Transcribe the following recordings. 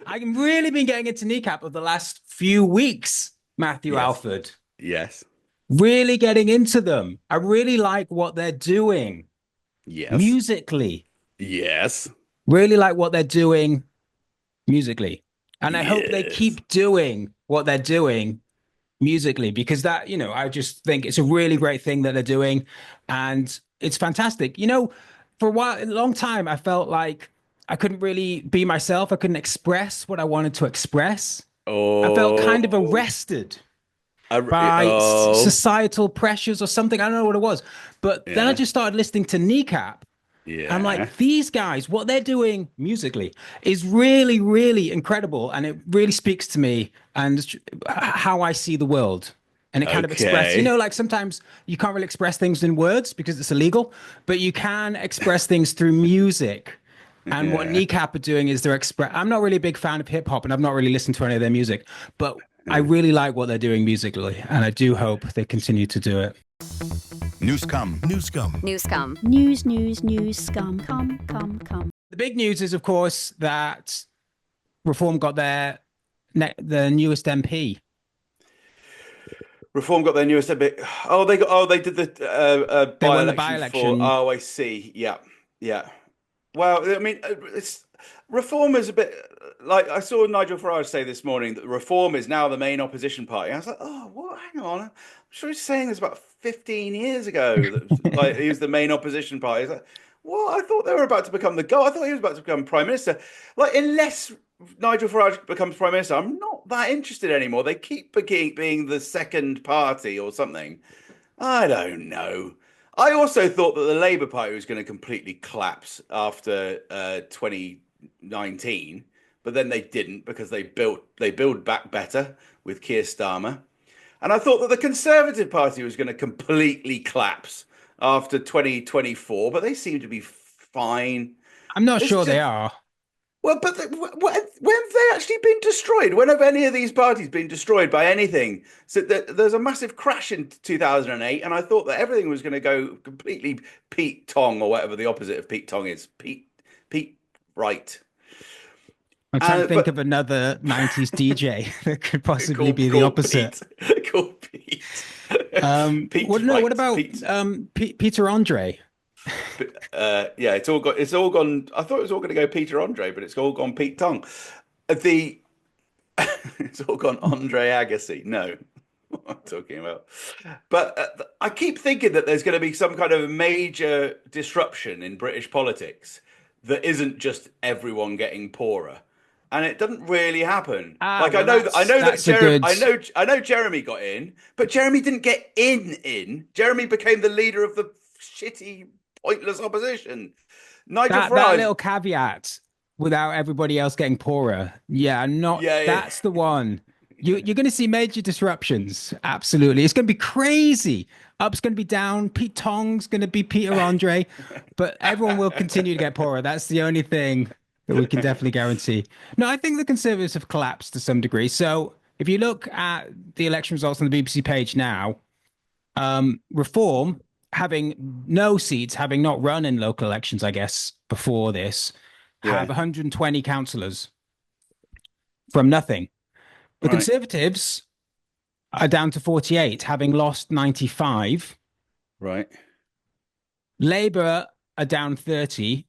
I've really been getting into kneecap of the last few weeks, Matthew Yes. Alford. Yes. Really getting into them. I really like what they're doing Yes. musically. Yes. Really like what they're doing musically. And I hope they Yes. keep doing what they're doing musically because that, I just think it's a really great thing that they're doing and it's fantastic. For a long time, I felt like I couldn't really be myself. I couldn't express what I wanted to express. I felt kind of Oh. arrested by Oh. societal pressures or something. I don't know what it was. But then I Yeah. just started listening to Kneecap. I'm Yeah. like, these guys, what they're doing musically is really, really incredible. And it really speaks to me and how I see the world. And it kind of express, Okay. like sometimes you can't really express things in words because it's illegal, but you can express things through music. And what Yeah. Kneecap are doing is I'm not really a big fan of hip hop and I've not really listened to any of their music, but I Yeah. really like what they're doing musically. And I do hope they continue to do it. Newscum. Newscum. Newscum. News, scum, come. The big news is, of course, that Reform got the newest MP. Reform got their newest a bit. They did the They won the by-election for. by-election. Oh, I see. Yeah. Yeah. Well, I mean, Reform is a bit like I saw Nigel Farage say this morning that Reform is now the main opposition party. I was like, oh, what? Hang on. I'm sure he's saying this about 15 years ago. That, like he was the main opposition party. It's like, what? I thought they were about to become the goal. I thought he was about to become prime minister. Like, unless Nigel Farage becomes prime minister, I'm not that interested anymore. They keep being the second party or something. I don't know. I also thought that the Labour Party was going to completely collapse after 2019, but then they didn't because they build back better with Keir Starmer. And I thought that the Conservative Party was going to completely collapse after 2024, but they seem to be fine. I'm not It's sure they just are. well, but when have they actually been destroyed? When have any of these parties been destroyed by anything? So there's a massive crash in 2008, and I thought that everything was going to go completely Pete Tong or whatever the opposite of Pete Tong is. Pete Wright. I'm trying to think But of another 90s DJ that could possibly called be the called opposite. Pete. Called Pete. Pete What Wright. about Pete. Peter Andre? Yeah, it's all gone. I thought it was all going to go Peter Andre, but it's all gone Pete Tong. The it's all gone Andre Agassi. No, what am I talking about? But I keep thinking that there's going to be some kind of major disruption in British politics that isn't just everyone getting poorer, and it doesn't really happen. Ah, Like well, I know that that's a good. I know Jeremy got in, but Jeremy didn't get in. Jeremy became the leader of the shitty, pointless opposition. Nigel That Farage, little caveat without everybody else getting poorer. Yeah, not yeah, yeah. that's the one. You're going to see major disruptions. Absolutely. It's going to be crazy. Up's going to be down. Pete Tong's going to be Peter Andre, but everyone will continue to get poorer. That's the only thing that we can definitely guarantee. No, I think the Conservatives have collapsed to some degree. So if you look at the election results on the BBC page now, Reform having no seats, having not run in local elections, I guess, before this, have Yeah. 120 councillors from nothing. The Right, Conservatives are down to 48, having lost 95. right. Labour are down 30.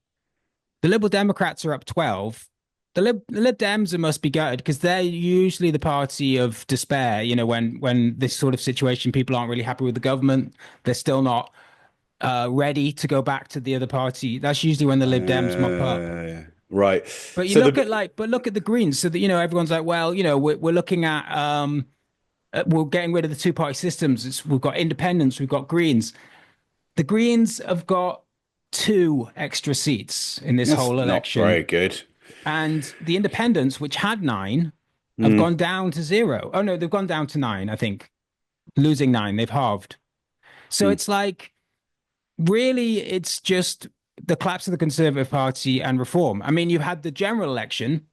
The Liberal Democrats are up 12. The Lib Dems must be gutted because they're usually the party of despair. When this sort of situation, people aren't really happy with the government. They're still not ready to go back to the other party. That's usually when the Lib Dems mop up. Right. But you So look at the look at the Greens. So that everyone's like, well, we're looking at we're getting rid of the two-party systems. We've got independents, we've got Greens. The Greens have got two extra seats in this That's whole not election, very good. and the independents, which had nine, have Mm. gone down to zero. Oh no, they've gone down to nine. I think losing nine, they've halved. So Mm. it's like really, it's just the collapse of the Conservative Party and Reform. I mean, you've had the general election,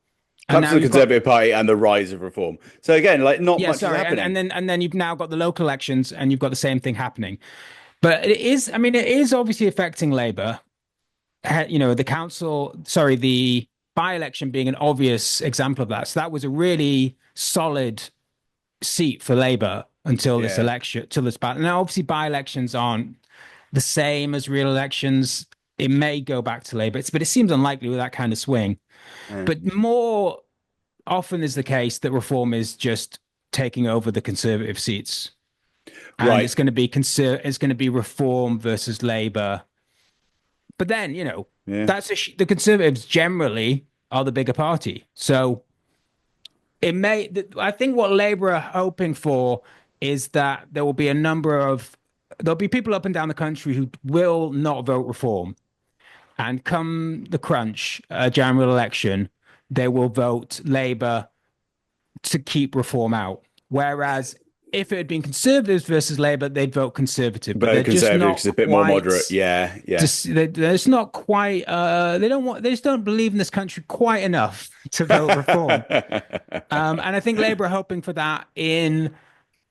and Collapse now of the you've got Conservative Party and the rise of reform. So again, like not yeah, much is sorry, and, happening. and then you've now got the local elections, and you've got the same thing happening. But it is, I mean, it is obviously affecting Labour. The council, sorry, the by-election being an obvious example of that. So that was a really solid seat for Labour until this election, till this battle. Now, obviously, by-elections aren't the same as real elections. It may go back to Labour, but it seems unlikely with that kind of swing. But more often is the case that Reform is just taking over the Conservative seats, and it's going to be it's going to be Reform versus Labour. But then, you know, that's the Conservatives generally are the bigger party. So it may, I think what Labour are hoping for is that there will be there'll be people up and down the country who will not vote Reform. And come the crunch, general election, they will vote Labour to keep Reform out. Whereas if it had been Conservatives versus Labour, they'd vote Conservative. But they're just not because it's a bit more moderate. Yeah. It's not quite. They just don't believe in this country quite enough to vote Reform. And I think Labour are hoping for that. In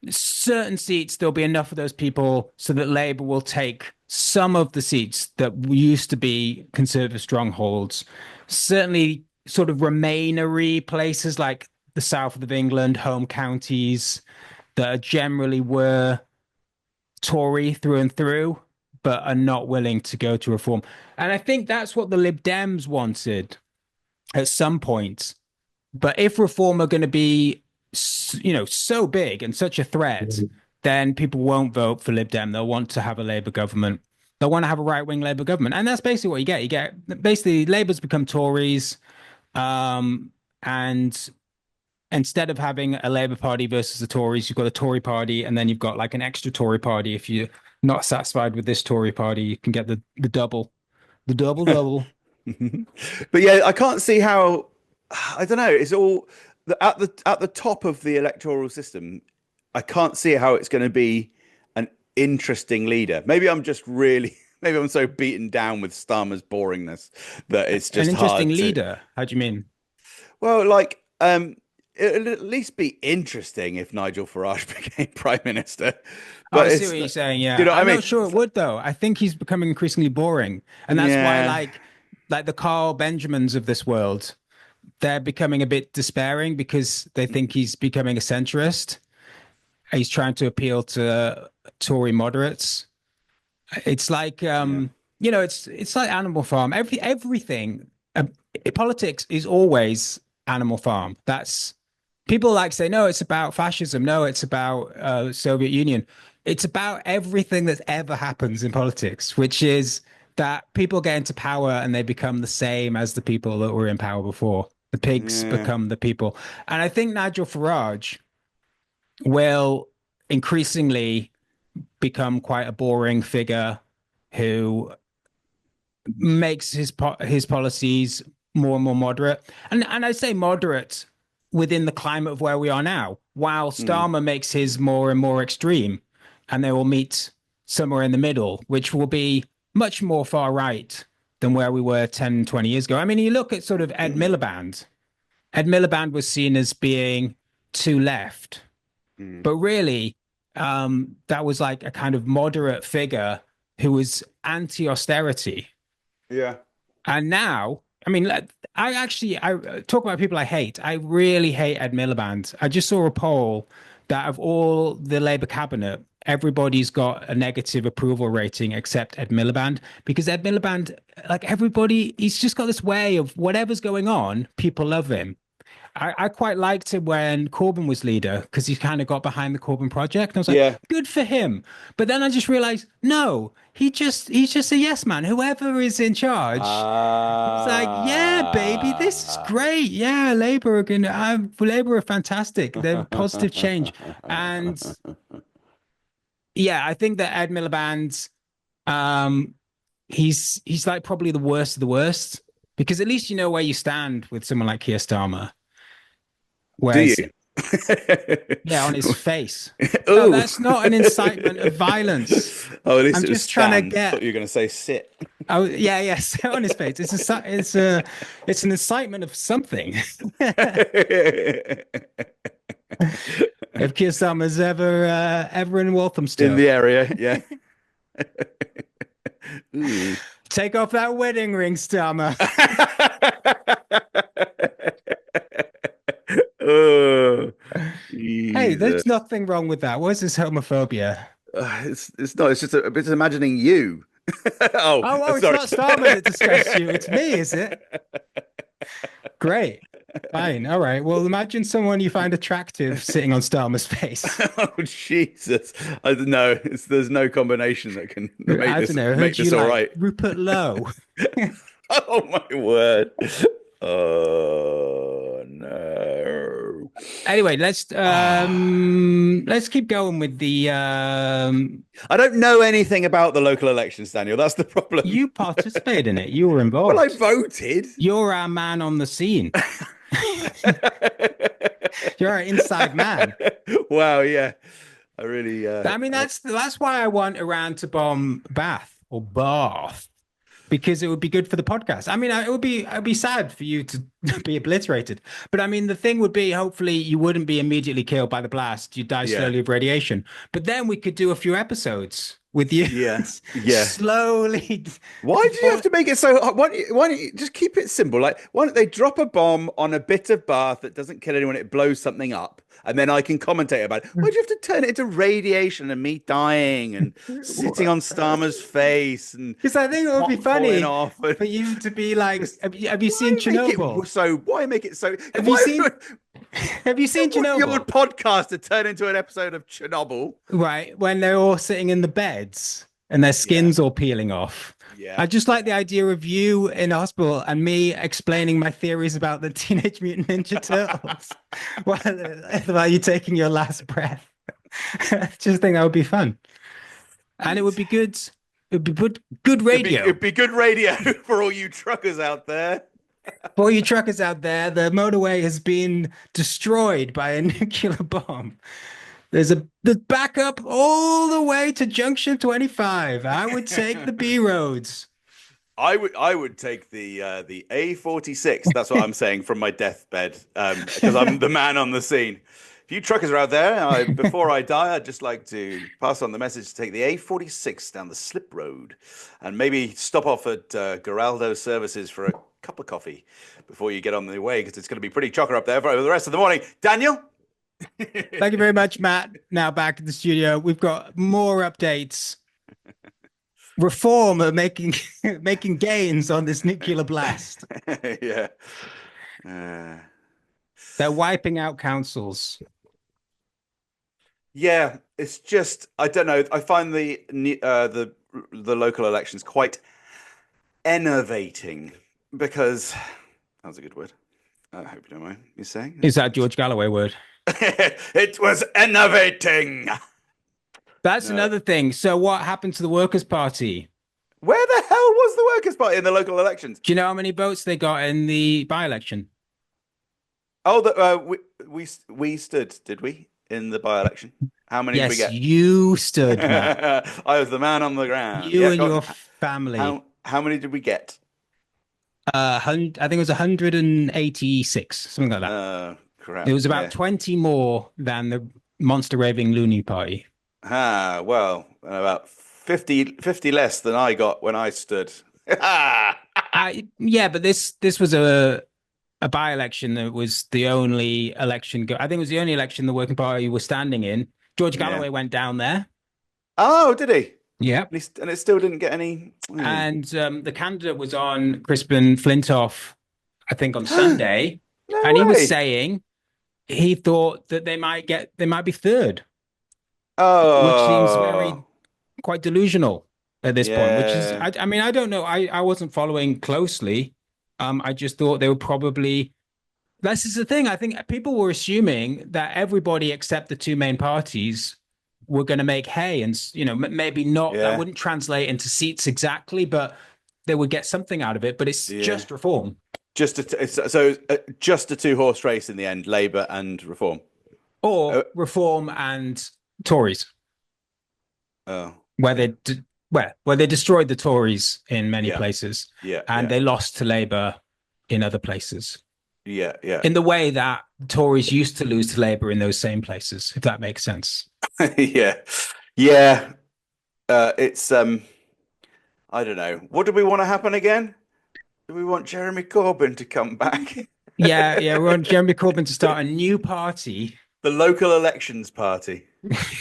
certain seats, there'll be enough of those people so that Labour will take some of the seats that used to be Conservative strongholds. Certainly, sort of Remainery places like the south of England, home counties that generally were Tory through and through, but are not willing to go to Reform. And I think that's what the Lib Dems wanted at some point. But if Reform are going to be, you know, so big and such a threat, then people won't vote for Lib Dem. They'll want to have a Labour government. They'll want to have a right-wing Labour government. And that's basically what you get. You get basically Labour's become Tories, and instead of having a Labour Party versus the Tories, you've got a Tory party, and then you've got like an extra Tory party. If you're not satisfied with this Tory party, you can get the double. But yeah, I can't see how. I don't know. It's all at the top of the electoral system. I can't see how it's going to be an interesting leader. Maybe I'm so beaten down with Starmer's boringness that it's just an interesting hard leader. How do you mean? Well, like it'd at least be interesting if Nigel Farage became prime minister. But I see what you're saying. Yeah, you know what I'm I mean? not sure it would though. I think he's becoming increasingly boring, and that's why, like the Carl Benjamins of this world, they're becoming a bit despairing because they think he's becoming a centrist. He's trying to appeal to Tory moderates. It's like you know, it's like Animal Farm. Everything politics is always Animal Farm. That's people like say, no, it's about fascism. No, it's about Soviet Union. It's about everything that ever happens in politics, which is that people get into power and they become the same as the people that were in power before. The pigs become the people. And I think Nigel Farage will increasingly become quite a boring figure who makes his policies more and more moderate. And I say moderate within the climate of where we are now, while Starmer makes his more and more extreme, and they will meet somewhere in the middle, which will be much more far right than where we were 10, 20 years ago. I mean, you look at sort of Ed Miliband. Ed Miliband was seen as being too left, but really that was like a kind of moderate figure who was anti-austerity. Yeah. And now, I mean, I talk about people I hate. I really hate Ed Miliband. I just saw a poll that of all the Labour cabinet, everybody's got a negative approval rating except Ed Miliband, because Ed Miliband, like everybody, he's just got this way of whatever's going on, people love him. I quite liked him when Corbyn was leader because he kind of got behind the Corbyn project. And I was like, good for him. But then I just realized, no, he's just a yes man. Whoever is in charge, it's like, yeah, baby, this is great. Yeah, Labour are fantastic. They're positive change. And yeah, I think that Ed Miliband, he's like probably the worst of the worst, because at least you know where you stand with someone like Keir Starmer. Whereas, do you? Yeah, on his face. No, that's not an incitement of violence. Oh, at least I'm just trying to get. I thought you were going to say sit. Oh, yeah, sit on his face. It's an incitement of something. If Keir Starmer's ever in Walthamstow, in the area, yeah. Take off that wedding ring, Starmer. Oh, Hey, Jesus. there's nothing wrong with that. What's this homophobia? It's not. It's just a bit imagining you. Oh, Oh, it's sorry. not Starman that disgusts you. It's me, is it? Great. Fine. All right. Well, imagine someone you find attractive sitting on Starmer's face. Oh, Jesus. I don't know. There's no combination that can I don't know. make Who'd you this all like? right. Rupert Lowe. Oh my word. Oh no. Anyway, let's keep going with the I don't know anything about the local elections, Daniel. That's the problem. you participated in it. You were Well, I involved. voted. You're our man on the scene. You're our inside man. Wow, yeah. I really I mean, that's why I want Iran to bomb Bath or Bath, because it would be good for the podcast. I mean, it'd be sad for you to be obliterated. But I mean, the thing would be, hopefully you wouldn't be immediately killed by the blast. You'd die slowly of radiation. But then we could do a few episodes with you. Yeah. Slowly. Why do you have to make it so hard? Why don't you just keep it simple? Like, why don't they drop a bomb on a bit of Bath that doesn't kill anyone, it blows something up, and then I can commentate about it? Why do you have to turn it into radiation and me dying and sitting on Starmer's face? And Because I think it would be funny off and... for you to be like, have you seen Chernobyl? Why make it so? Have you seen? Have you seen Chernobyl? Your Chernobyl? podcast to turn into an episode of Chernobyl. Right, when they're all sitting in the beds and their skin's all peeling off. Yeah. I just like the idea of you in hospital and me explaining my theories about the Teenage Mutant Ninja Turtles while you're taking your last breath. I just think that would be fun. And it would be good. It would be good radio. It'd be good radio for all you truckers out there. For all you truckers out there, the motorway has been destroyed by a nuclear bomb. There's backup all the way to Junction 25. I would take the B roads. I would take the A46. That's what I'm saying from my deathbed, because I'm the man on the scene. If you truckers are out there, before I die, I'd just like to pass on the message to take the A46 down the slip road and maybe stop off at Geraldo Services for a cup of coffee before you get on the way, because it's going to be pretty chocker up there for the rest of the morning. Daniel? Thank you very much, Matt. Now back in the studio. We've got more updates. Reform are making gains on this nuclear blast. Yeah. They're wiping out councils. Yeah, it's just, I don't know. I find the local elections quite enervating, because that was a good word. I hope you don't mind me saying. Is that George Galloway word? It was enervating. That's another thing. So what happened to the Workers' Party? Where the hell was the Workers' Party in the local elections? Do you know how many votes they got in the by-election? Oh, we stood, did we, in the by-election? How many did we get? Yes, you stood, Matt. I was the man on the ground. You and your family. How many did we get? I think it was 186, something like that. Oh, crap. It was about 20 more than the Monster Raving Loony Party. Well, about 50 less than I got when I stood. Yeah, but this was a by-election that was the only election. I think it was the only election the Working Party was standing in. George Galloway went down there. Oh, did he? Yeah. And it still didn't get any. And the candidate was on Crispin Flintoff, I think, on Sunday. And he was saying he thought that they might be third. Oh, which seems quite delusional at this point. Which is, I mean, I don't know. I wasn't following closely. I just thought they were probably. This is the thing. I think people were assuming that everybody except the two main parties were going to make hay, and maybe not. That wouldn't translate into seats exactly, but they would get something out of it. But it's just Reform. Just a 2-horse race in the end, Labour and Reform, or Reform and Tories. Oh, where they destroyed the Tories in many places, and they lost to Labour in other places. Yeah. In the way that Tories used to lose to Labour in those same places, if that makes sense. Yeah. It's I don't know. What do we want to happen again? Do we want Jeremy Corbyn to come back? Yeah, we want Jeremy Corbyn to start a new party. The local elections party.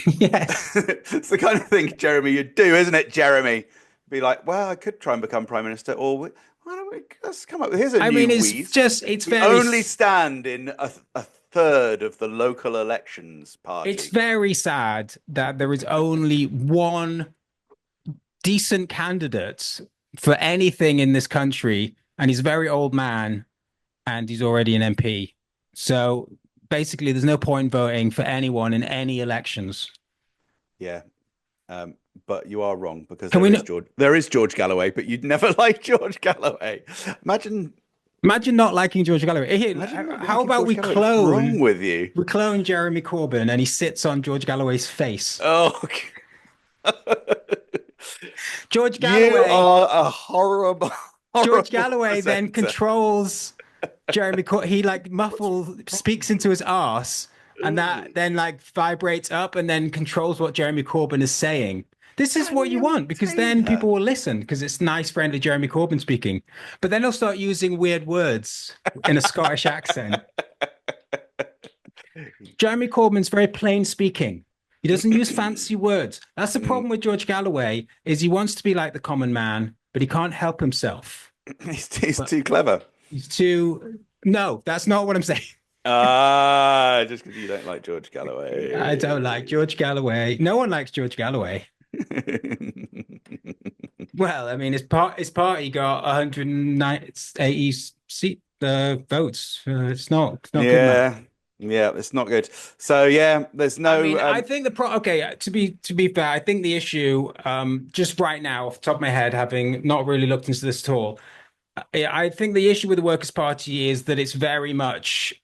Yes. It's the kind of thing, Jeremy, you'd do, isn't it, Jeremy? Be like, well, I could try and become prime minister, or why don't we let's come up with here's a I new mean, wheeze. it's We very, only stand in a third of the local elections party. it's very sad that there is only one decent candidate for anything in this country, and he's a very old man, and he's already an MP. So basically, there's no point in voting for anyone in any elections. Yeah. But you are wrong because there is George Galloway, but you'd never like George Galloway. Imagine not liking George Galloway. Here, how about we What's wrong clone with you? we clone Jeremy Corbyn and he sits on George Galloway's face. Oh, okay. George Galloway. You are a horrible George Galloway presenter. then controls Jeremy Corbyn. He like speaks into his arse, and that then like vibrates up and then controls what Jeremy Corbyn is saying. This is what you want, because then people will listen because it's nice, friendly Jeremy Corbyn speaking. But then they'll start using weird words in a Scottish accent. Jeremy Corbyn's very plain speaking. He doesn't use fancy words. That's the problem with George Galloway, is he wants to be like the common man, but he can't help himself. He's too clever. He's too... No, that's not what I'm saying. Just because you don't like George Galloway. I don't like George Galloway. No one likes George Galloway. Well, I mean, his party got 180 votes. It's not good enough. Yeah, it's not good. So yeah, there's no. I mean, I think to be fair, I think the issue, just right now, off the top of my head, having not really looked into this at all, I think the issue with the Workers' Party is that it's very much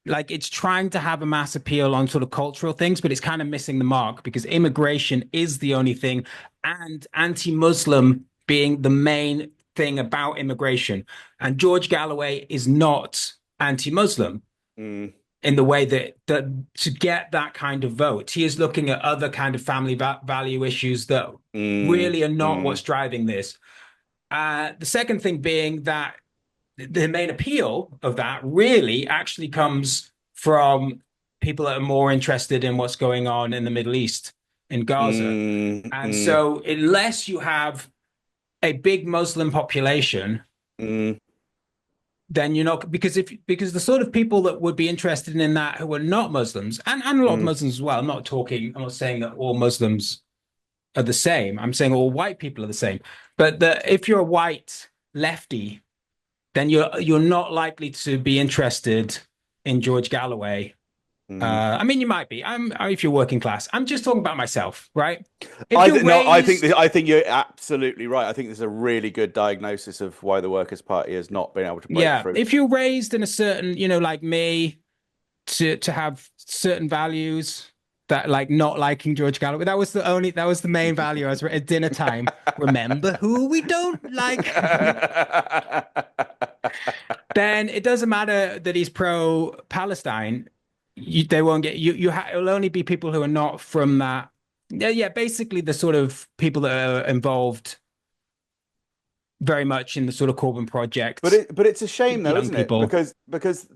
like it's trying to have a mass appeal on sort of cultural things, but it's kind of missing the mark because immigration is the only thing, and anti-Muslim being the main thing about immigration. And George Galloway is not anti-Muslim in the way that to get that kind of vote, he is looking at other kind of family value issues that really are not what's driving this. The second thing being that the main appeal of that really actually comes from people that are more interested in what's going on in the Middle East, in Gaza. And so unless you have a big Muslim population, then you're not, because the sort of people that would be interested in that who are not Muslims, and a lot of Muslims as well. I'm not saying that all Muslims are the same. I'm saying all white people are the same. But if you're a white lefty, then you're not likely to be interested in George Galloway. I mean, you might be. If you're working class. I'm just talking about myself, right? I think you're absolutely right. I think there's a really good diagnosis of why the Workers' Party has not been able to break through. If you're raised in a certain, like me, to have certain values, that like not liking George Galloway, that was the main value I was at dinner time. Remember who we don't like. Then it doesn't matter that he's pro-Palestine. They won't get you. It'll only be people who are not from that. Yeah, basically the sort of people that are involved very much in the sort of Corbyn project. But it's a shame though, isn't it? Because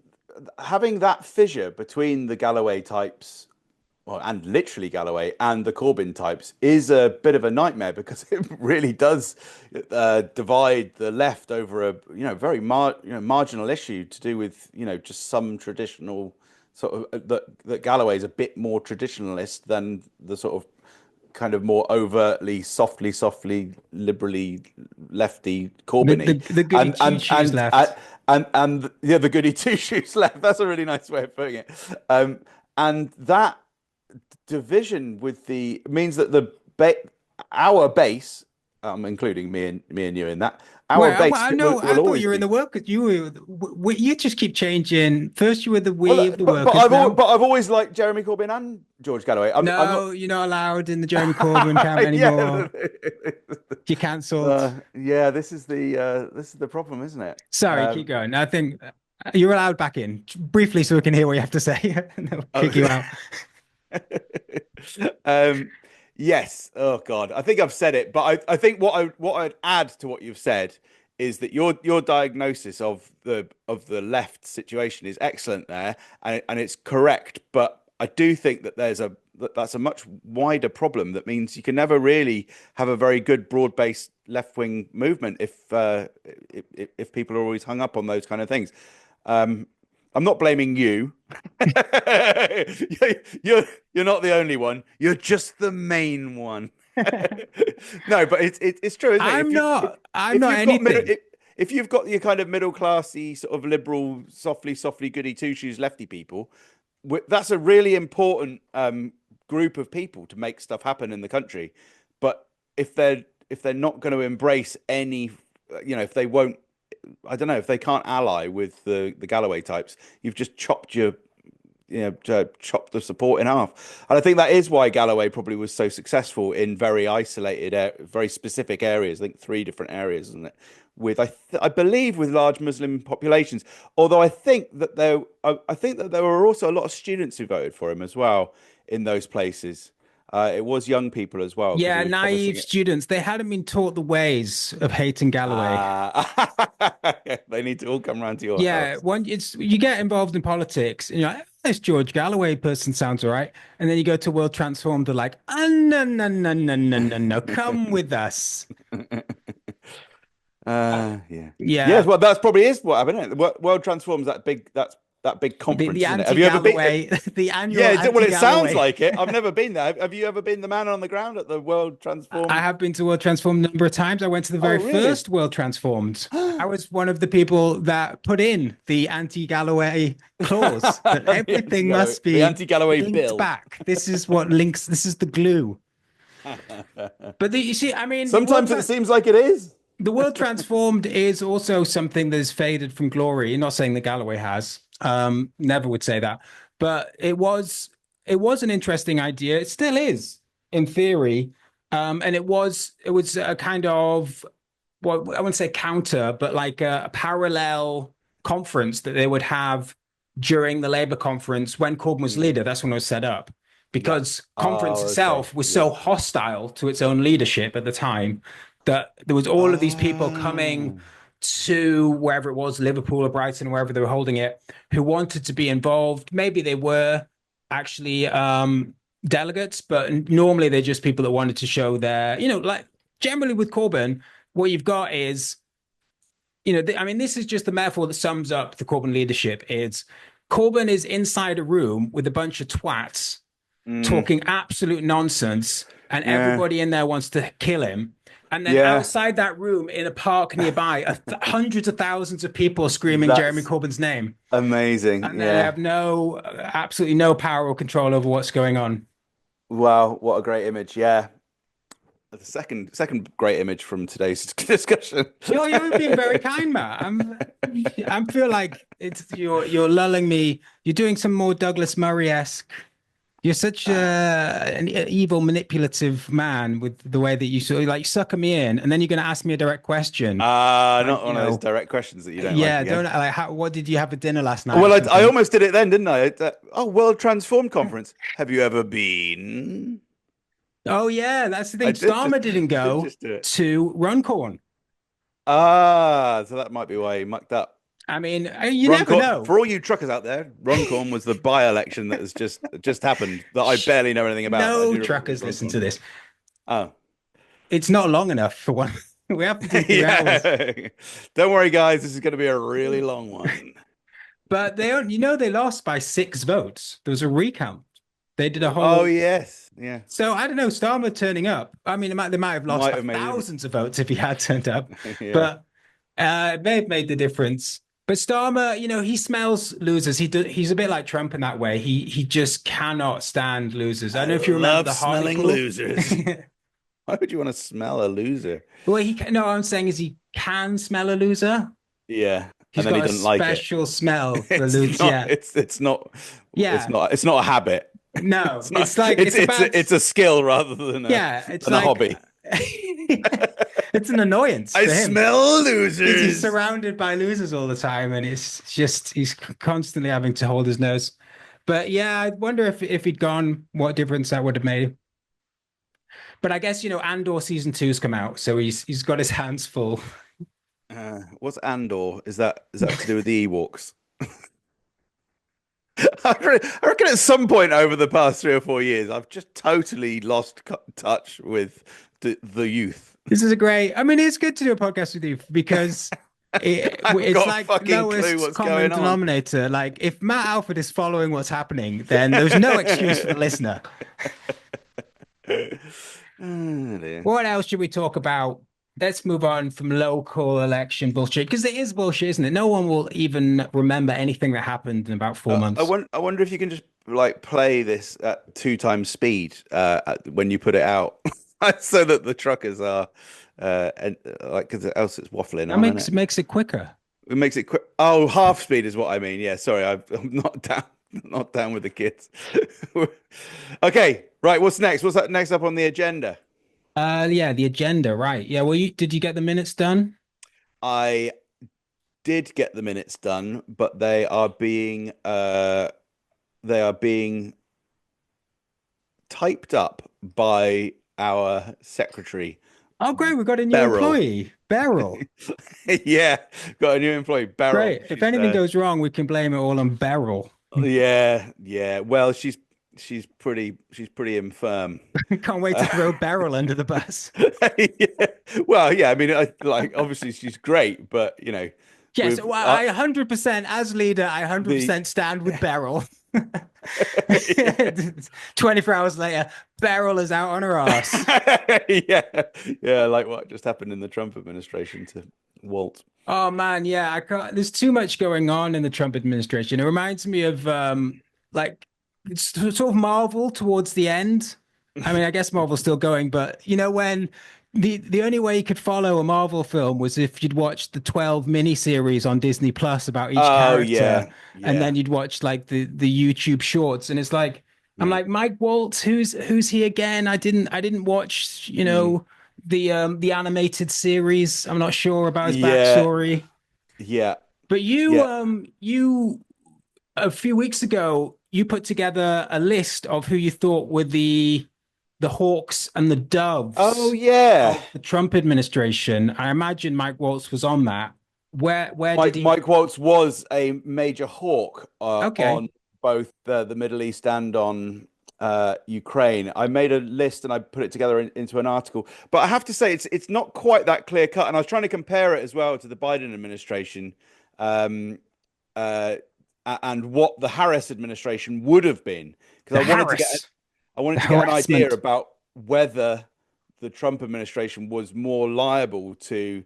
having that fissure between the Galloway types, well, and literally Galloway and the Corbyn types, is a bit of a nightmare because it really does divide the left over a very marginal issue to do with just some traditional sort of that Galloway's a bit more traditionalist than the sort of kind of more overtly softly liberally lefty Corbyn. The goody two shoes left. And the goody two shoes left. That's a really nice way of putting it. And that division means that our base, including me and you in that, our base. I thought you were in the workers. You just keep changing. First you were the of the workers. But I've always liked Jeremy Corbyn and George Galloway. You're not allowed in the Jeremy Corbyn camp anymore. You're cancelled. This is the problem, isn't it? Sorry, keep going. I think you're allowed back in briefly, so we can hear what you have to say. And they'll kick you out. Yes. Oh God. I think I've said it, but I think what I'd add to what you've said is that your diagnosis of the left situation is excellent there, and it's correct. But I do think that that's a much wider problem. That means you can never really have a very good broad-based left-wing movement if people are always hung up on those kind of things. I'm not blaming you. You're not the only one. You're just the main one. No, but it's true, isn't it? I'm not anything. If you've got your kind of middle classy, sort of liberal, softly goody two shoes lefty people, that's a really important group of people to make stuff happen in the country. But if they're not going to embrace any, if they won't, I don't know, if they can't ally with the Galloway types, you've just chopped chopped the support in half. And I think that is why Galloway probably was so successful in very isolated, very specific areas. I think 3 different areas, isn't it? With I believe with large Muslim populations. Although I think that there were also a lot of students who voted for him as well in those places. It was young people as well. Yeah, naive students. They hadn't been taught the ways of hating Galloway. They need to all come around to your house. You get involved in politics, and you're like, this George Galloway person sounds all right. And then you go to World Transformed, they're like, no, come with us. Yeah. Yes, well, that's probably is what happened. Isn't it? World Transforms that big conference. The have you ever been? The annual. Yeah, well, it sounds like it. I've never been there. Have you ever been the man on the ground at the World Transformed? I have been to World Transformed a number of times. I went to the very first World Transformed. I was one of the people that put in the anti-Galloway clause that everything must be the anti-Galloway bill back. This is what links. This is the glue. But you see, I mean, sometimes it seems like it is. The World Transformed is also something that has faded from glory. Not saying that Galloway has. Never would say that. But it was an interesting idea. It still is, in theory. And it was a kind of, well, I wouldn't say counter, but like a parallel conference that they would have during the Labour conference when Corbyn was leader. That's when it was set up. Because conference itself was so hostile to its own leadership at the time that there was all of these people coming to wherever it was, Liverpool or Brighton, wherever they were holding it, who wanted to be involved. Maybe they were actually delegates, but normally they're just people that wanted to show their, like generally with Corbyn, what you've got is, this is just the metaphor that sums up the Corbyn leadership. Is Corbyn is inside a room with a bunch of twats talking absolute nonsense, and everybody in there wants to kill him. And then outside that room in a park nearby, hundreds of thousands of people screaming Jeremy Corbyn's name. Amazing. And they have absolutely no power or control over what's going on. Wow, what a great image. Yeah. The second great image from today's discussion. You're being very kind, Matt. I feel like you're lulling me. You're doing some more Douglas Murray-esque. You're such an evil, manipulative man with the way that you sort of like sucker me in, and then you're going to ask me a direct question. Not one of those direct questions that you don't. Yeah, like what did you have for dinner last night? Well, I almost did it then, didn't I? World Transformed Conference. Have you ever been? Oh yeah, that's the thing. Starmer didn't go to Runcorn. So that might be why he mucked up. I mean, you never know. For all you truckers out there, Runcorn was the by-election that has just happened that I barely know anything about. No truckers listen to this. Oh. It's not long enough for one. We have to do 3 hours. Don't worry, guys. This is going to be a really long one. But they lost by 6 votes. There was a recount. They did a whole. Oh, yes. Yeah. So I don't know. Starmer turning up. I mean, they might have lost by thousands of votes if he had turned up. But it may have made the difference. But Starmer, he smells losers. He's a bit like Trump in that way. He just cannot stand losers. I don't know if you remember the smelling losers. Why would you want to smell a loser? Well, what I'm saying is he can smell a loser. Yeah. He's got a special smell for losers. It's not. Yeah. It's not a habit. No, it's a skill rather than a hobby. It's an annoyance. I smell losers. He's surrounded by losers all the time, and it's just he's constantly having to hold his nose. But yeah, I wonder if he'd gone, what difference that would have made. But I guess Andor season 2's come out, so he's got his hands full. What's Andor? Is that to do with the Ewoks? I reckon at some point over the past 3 or 4 years, I've just totally lost touch with the youth. This is a great. I mean, it's good to do a podcast with you because haven't it's got a like fucking clue lowest what's common going on. denominator. Like, if Matt Alford is following what's happening, then there's no excuse for the listener. Oh, dear. What else should we talk about? Let's move on from local election bullshit because it is bullshit, isn't it? No one will even remember anything that happened in about 4 months. I wonder if you can just like play this at 2 times speed when you put it out, so that the truckers are like, because else it's waffling. That makes it quicker. It makes it quick. Oh, half speed is what I mean. Yeah, sorry, I'm not down with the kids. Okay, right. What's next? What's that next up on the agenda? Yeah, the agenda, right? Yeah. Well, did you get the minutes done? I did get the minutes done, but they are being typed up by our secretary. Oh, great! We got a new Beryl. employee, Beryl. Yeah, got a new employee, Beryl. Great. If anything goes wrong, we can blame it all on Beryl. Yeah. Well, she's pretty infirm. Can't wait to throw Beryl under the bus. Yeah. Well, yeah. I mean, like obviously she's great, but you know. Yes, well, I 100% as leader. I 100% stand with Beryl. 24 hours later, Beryl is out on her ass. Yeah, like what just happened in the Trump administration to Walt. Oh man, yeah, I can't. There's too much going on in the Trump administration. It reminds me of like it's sort of Marvel towards the end. I mean, I guess Marvel's still going, but you know when the only way you could follow a Marvel film was if you'd watch the 12 miniseries on Disney Plus about each character, yeah. and then you'd watch like the YouTube shorts, and it's like I'm like Mike Waltz, who's he again? I didn't watch, you know, the animated series. I'm not sure about his backstory. Yeah. But you a few weeks ago you put together a list of who you thought were the hawks and the doves. Oh yeah, of the Trump administration. I imagine Mike Waltz was on that. Where did he? Mike Waltz was a major hawk Okay. on both the Middle East and on Ukraine. I made a list and I put it together into an article. But I have to say it's not quite that clear cut. And I was trying to compare it as well to the Biden administration, and what the Harris administration would have been, because I wanted to get an idea about whether the Trump administration was more liable to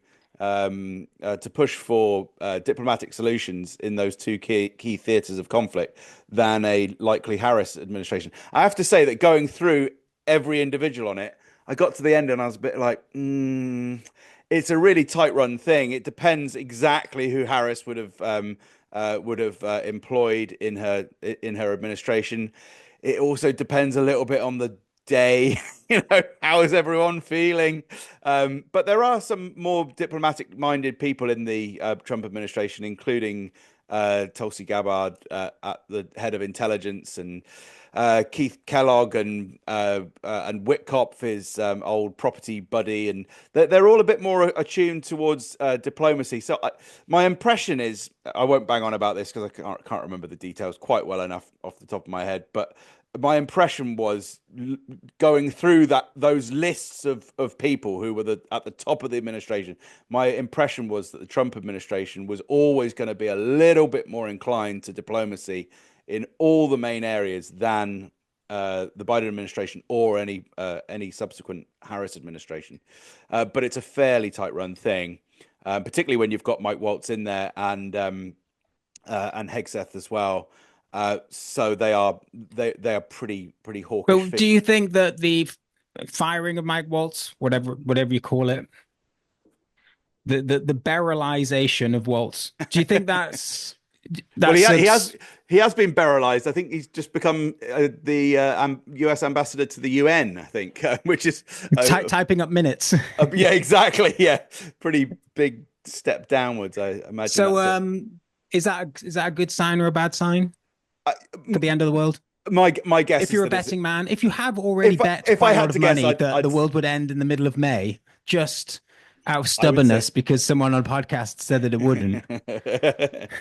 push for diplomatic solutions in those two key theaters of conflict than a likely Harris administration. I have to say that going through every individual on it, I got to the end and I was a bit like, it's a really tight run thing. It depends exactly who Harris would have employed in her administration. It also depends a little bit on the day, you know, how is everyone feeling? But there are some more diplomatic-minded people in the Trump administration, including Tulsi Gabbard at the head of intelligence, and Keith Kellogg and Whitkopf, his old property buddy, and they're all a bit more attuned towards diplomacy. So my impression is, I won't bang on about this because I can't remember the details quite well enough off the top of my head, but my impression was going through those lists of people who were at the top of the administration. My impression was that the Trump administration was always going to be a little bit more inclined to diplomacy in all the main areas than the Biden administration or any subsequent Harris administration. But it's a fairly tight run thing, particularly when you've got Mike Waltz in there and Hegseth as well. So they are pretty hawkish. But do you think that the firing of Mike Waltz, whatever you call it, the Berylization of Waltz, do you think that's well, he has been Berylized. I think he's just become the U.S. ambassador to the UN, I think, which is typing up minutes. Yeah, exactly. Yeah, pretty big step downwards, I imagine. So, is that a good sign or a bad sign for the end of the world? My guess. If you're a betting man, if you have already bet quite a lot of money that the world would end in the middle of May, just out of I would say stubbornness because someone on a podcast said that it wouldn't.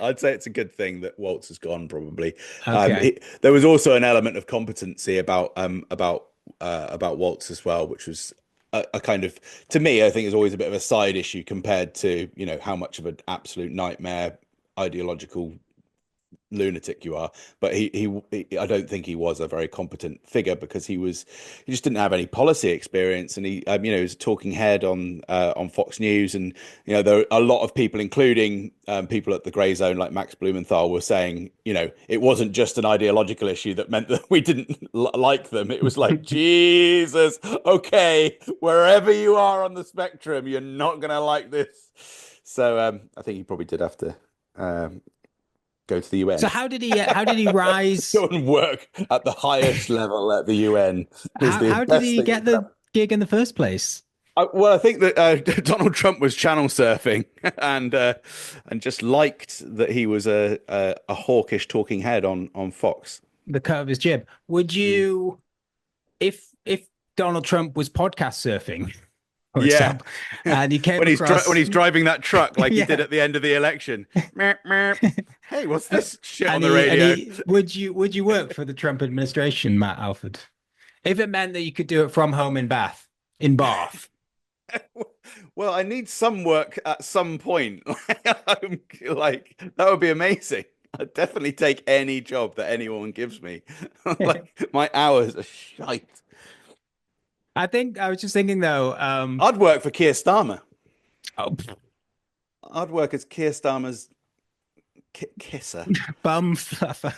I'd say it's a good thing that Waltz has gone, probably. Okay. There was also an element of competency about Waltz as well, which was a kind of, to me, I think is always a bit of a side issue compared to, how much of an absolute nightmare ideological lunatic you are. But I don't think he was a very competent figure because he just didn't have any policy experience, and he was a talking head on Fox News, and there are a lot of people, including people at the grey zone like Max Blumenthal, were saying it wasn't just an ideological issue that meant that we didn't like them. It was like, Jesus, okay, wherever you are on the spectrum, you're not gonna like this. So I think he probably did have to go to the UN. So how did he rise? Go and work at the highest level at the UN. How did he get the gig in the first place? Well, I think that Donald Trump was channel surfing and just liked that he was a hawkish talking head on Fox. The cut of his jib. Would you, if Donald Trump was podcast surfing, for example, and he came when across when he's driving that truck like Yeah. he did at the end of the election. Hey, what's this shit on and the he- radio? and he- would you work for the Trump administration, Matt Alford, if it meant that you could do it from home in Bath? Well, I need some work at some point. I'm like, that would be amazing. I'd definitely take any job that anyone gives me. Like, my hours are shite. I think I was just thinking though. I'd work for Keir Starmer. Oh, I'd work as Keir Starmer's kisser. bum fluffer.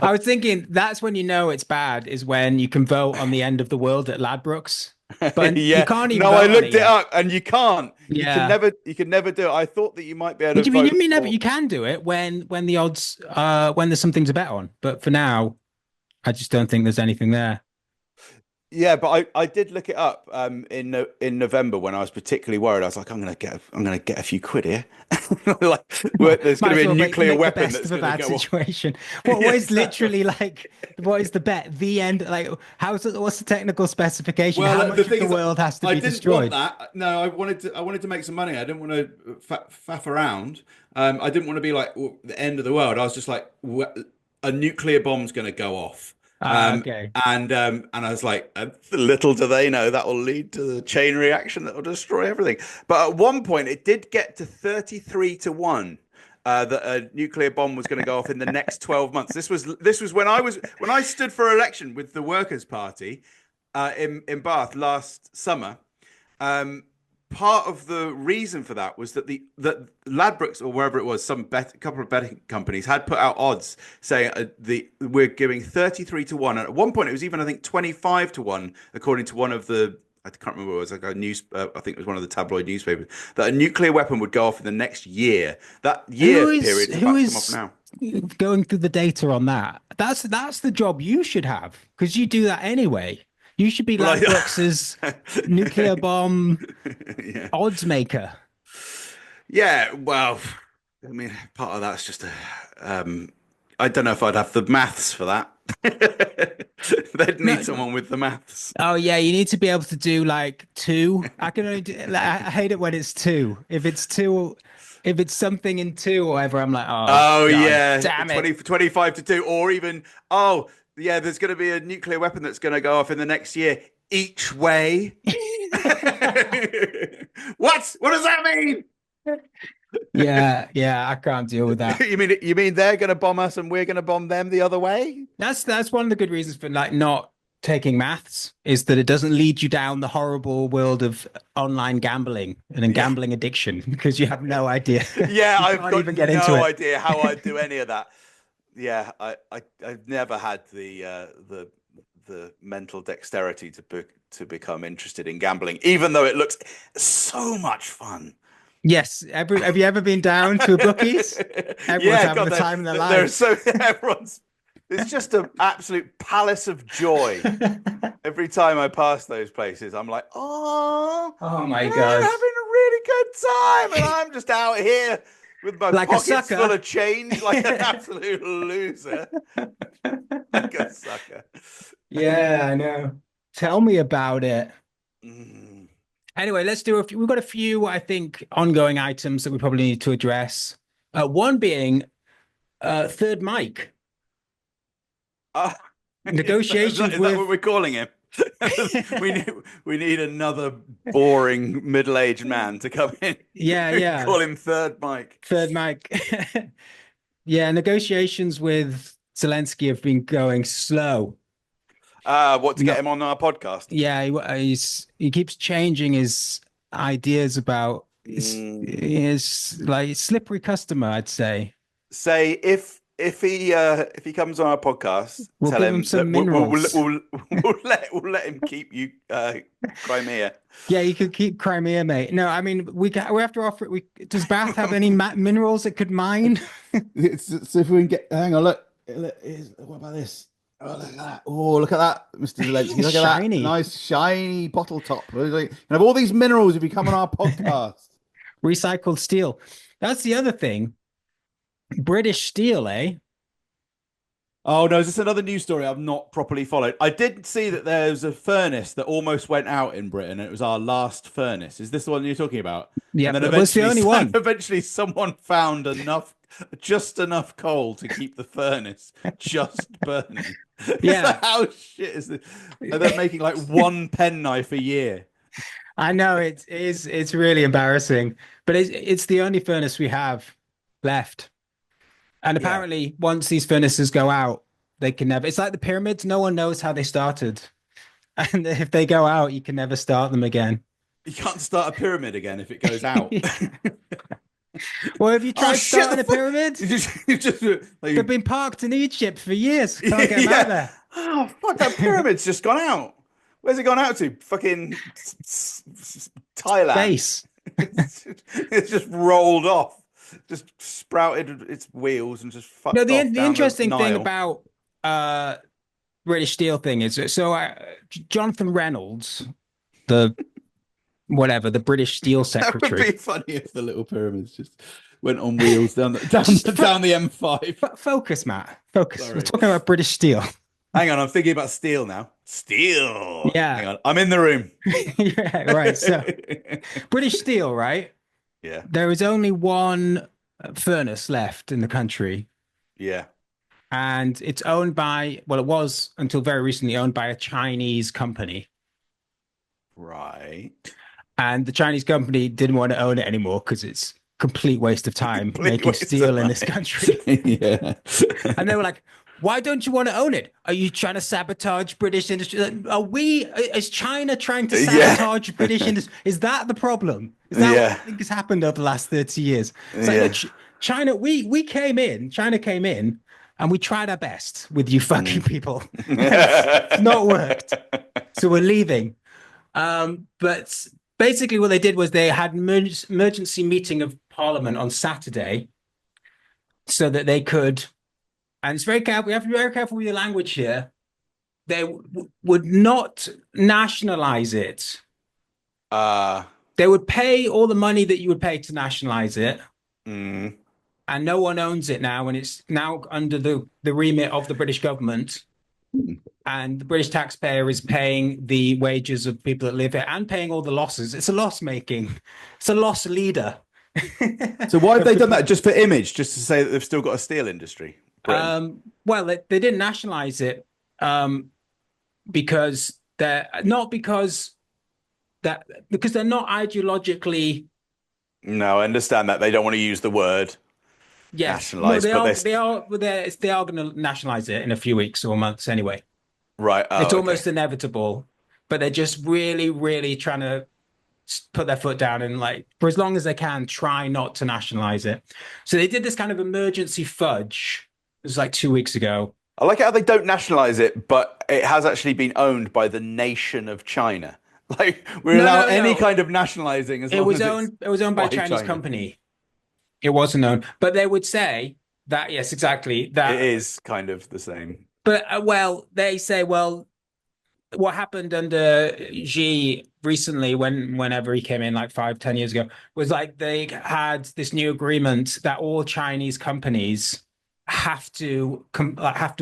I was thinking that's when it's bad, is when you can vote on the end of the world at Ladbrokes. But you can't even. No, vote I on looked it yet. up, and you can't. Yeah. You can never do it. I thought that you might be able What to do you mean? vote You mean never? for- You can do it when the odds when there's something to bet on. But for now, I just don't think there's anything there. Yeah, but I did look it up in November when I was particularly worried. I was like, I'm gonna get a few quid here. Like, there's Might gonna be as a well nuclear make the weapon best that's of a gonna bad go off. situation. What is literally like? What is the bet? The end? Like, what's the technical specification? How much of the world has to I be didn't destroyed? want that. No, I wanted to make some money. I didn't want to faff around. I didn't want to be like the end of the world. I was just like, a nuclear bomb's going to go off. Okay. And I was like, little do they know that will lead to the chain reaction that will destroy everything. But at one point, it did get to 33-1 that a nuclear bomb was going to go off in the next 12 months. This was when I stood for election with the Workers' Party in Bath last summer. Part of the reason for that was that that Ladbrokes, or wherever it was, couple of betting companies had put out odds saying we're giving 33-1, and at one point it was even, I think, 25-1, according to one of the, I can't remember what it was, like a news, I think it was one of the tabloid newspapers, that a nuclear weapon would go off in the next year. That year period is about to come off now. Going through the data on that? That's the job you should have, because you do that anyway. You should be Well, Ladbrokes' nuclear bomb Yeah. odds maker. Yeah, well, I mean, part of that's just I don't know if I'd have the maths for that. They'd need someone with the maths. Oh yeah, you need to be able to do like 2. I can only do, I hate it when it's 2. If it's 2, if it's something in 2 or whatever, I'm like, oh God, yeah, damn it. 25-2, or even, yeah, there's going to be a nuclear weapon that's going to go off in the next year. Each way. What does that mean? Yeah, I can't deal with that. You mean they're going to bomb us and we're going to bomb them the other way? That's one of the good reasons for like not taking maths, is that it doesn't lead you down the horrible world of online gambling and gambling addiction, because you have no idea. Yeah, You I've can't got even get into no it. idea how I'd do any of that. Yeah, I've never had the mental dexterity to become interested in gambling, even though it looks so much fun. Yes. Have you ever been down to a bookies? Everyone's having the time of their lives. It's just an absolute palace of joy. Every time I pass those places, I'm like, oh my they're God. having a really good time, and I'm just out here with my Like a pockets sucker. full of change, like an absolute loser. Like a sucker. Yeah, I know. Tell me about it. Anyway, let's do a few. We've got a few, I think, ongoing items that we probably need to address. One being third mic negotiations is with. that what we're calling him? we need another boring middle-aged man to come in. Yeah. Call him Third Mike. Third mic. Yeah, negotiations with Zelensky have been going slow. What, to get him on our podcast? Yeah, he keeps changing his ideas about his like slippery customer, I'd say. Say if he comes on our podcast, We'll tell give him him some that minerals. we'll let him keep you Crimea. Yeah, you could keep Crimea, mate. No, I mean we have to offer. Does Bath have any minerals it could mine? So if we can get, hang on, look, what about this? Oh, look at that! Oh, look at that, Mr. Zelensky! Look at Shiny. that nice shiny bottle top. You have all these minerals if you come on our podcast. Recycled steel. That's the other thing. British steel, eh? Oh no, is this another news story I've not properly followed? I did see that there's a furnace that almost went out in Britain, and it was our last furnace. Is this the one you're talking about? Yeah, and then but it's the only one. Eventually, someone found just enough coal to keep the furnace just burning. Yeah. Like, how shit is this? And they're making like one penknife a year. I know it's really embarrassing, but it's the only furnace we have left. And apparently, once these furnaces go out, they can never. It's like the pyramids; no one knows how they started, and if they go out, you can never start them again. You can't start a pyramid again if it goes out. Well, have you tried shit, starting a pyramid? They've been parked in Egypt for years. Can't get them out there. Oh fuck! That pyramid's just gone out. Where's it gone out to? Fucking Thailand. Space. It's just rolled off. Just sprouted its wheels and just fucked off. The down interesting the thing Nile. about British Steel thing is Jonathan Reynolds, the British Steel That would Secretary. be funny if the little pyramids just went on wheels down the M5. Focus, Matt. Focus. Sorry. We're talking about British Steel. Hang on, I'm thinking about steel now. Steel. Yeah. Hang on, I'm in the room. Yeah, right. So British Steel, right? Yeah. There is only one furnace left in the country, Yeah. and it's owned by, well, it was until very recently owned by a Chinese company. Right. And the Chinese company didn't want to own it anymore because it's complete waste of time Complete making waste of steel in time. this country. Yeah. And they were like, why don't you want to own it? Are you trying to sabotage British industry? Is China trying to Yeah. sabotage British industry? Is that the problem? Is that Yeah. what I think has happened over the last 30 years? It's like, Yeah. look, China came in and we tried our best with you fucking people. It's not worked. So we're leaving. But basically what they did was they had an emergency meeting of Parliament on Saturday so that they could, and it's very careful, we have to be very careful with your language here, they would not nationalize it. They would pay all the money that you would pay to nationalize it. Mm. And no one owns it now, and it's now under the remit of the British government. And the British taxpayer is paying the wages of people that live here and paying all the losses. It's a loss making. It's a loss leader. So why have they done that? Just for image, just to say that they've still got a steel industry? Well, they didn't nationalize it because they're not ideologically. No, I understand that they don't want to use the word nationalize, they but are going to nationalize it in a few weeks or months anyway. right. Oh, It's okay. almost inevitable, but they're just really, really trying to put their foot down and, like, for as long as they can, try not to nationalize it. So they did this kind of emergency fudge. It was like 2 weeks ago. I like how they don't nationalize it, but it has actually been owned by the nation of China. Like we allow any kind of nationalizing as long as It was owned by a by Chinese China. company. It wasn't owned, but they would say that, yes, exactly that. it is kind of the same. But they say, well, what happened under Xi recently, whenever he came in, like 5-10 years ago, was like they had this new agreement that all Chinese companies have to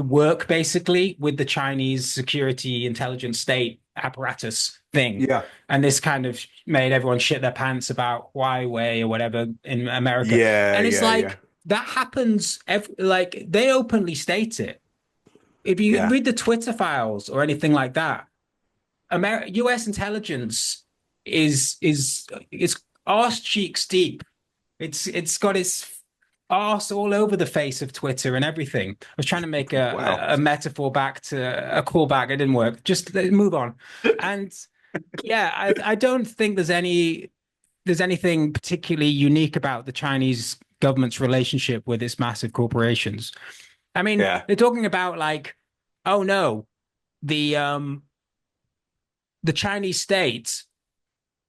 work basically with the Chinese security intelligence state apparatus thing. Yeah. And this kind of made everyone shit their pants about Huawei or whatever in America. Yeah, And it's yeah, like yeah. that happens like they openly state it. If you Yeah. read the Twitter files or anything like that, US intelligence is arse cheeks deep. It's got its arse all over the face of Twitter and everything. I was trying to make Wow. a metaphor back to a callback. It didn't work. Just let's move on. And yeah, I don't think there's anything particularly unique about the Chinese government's relationship with its massive corporations. I mean, Yeah. they're talking about like, oh no, the Chinese state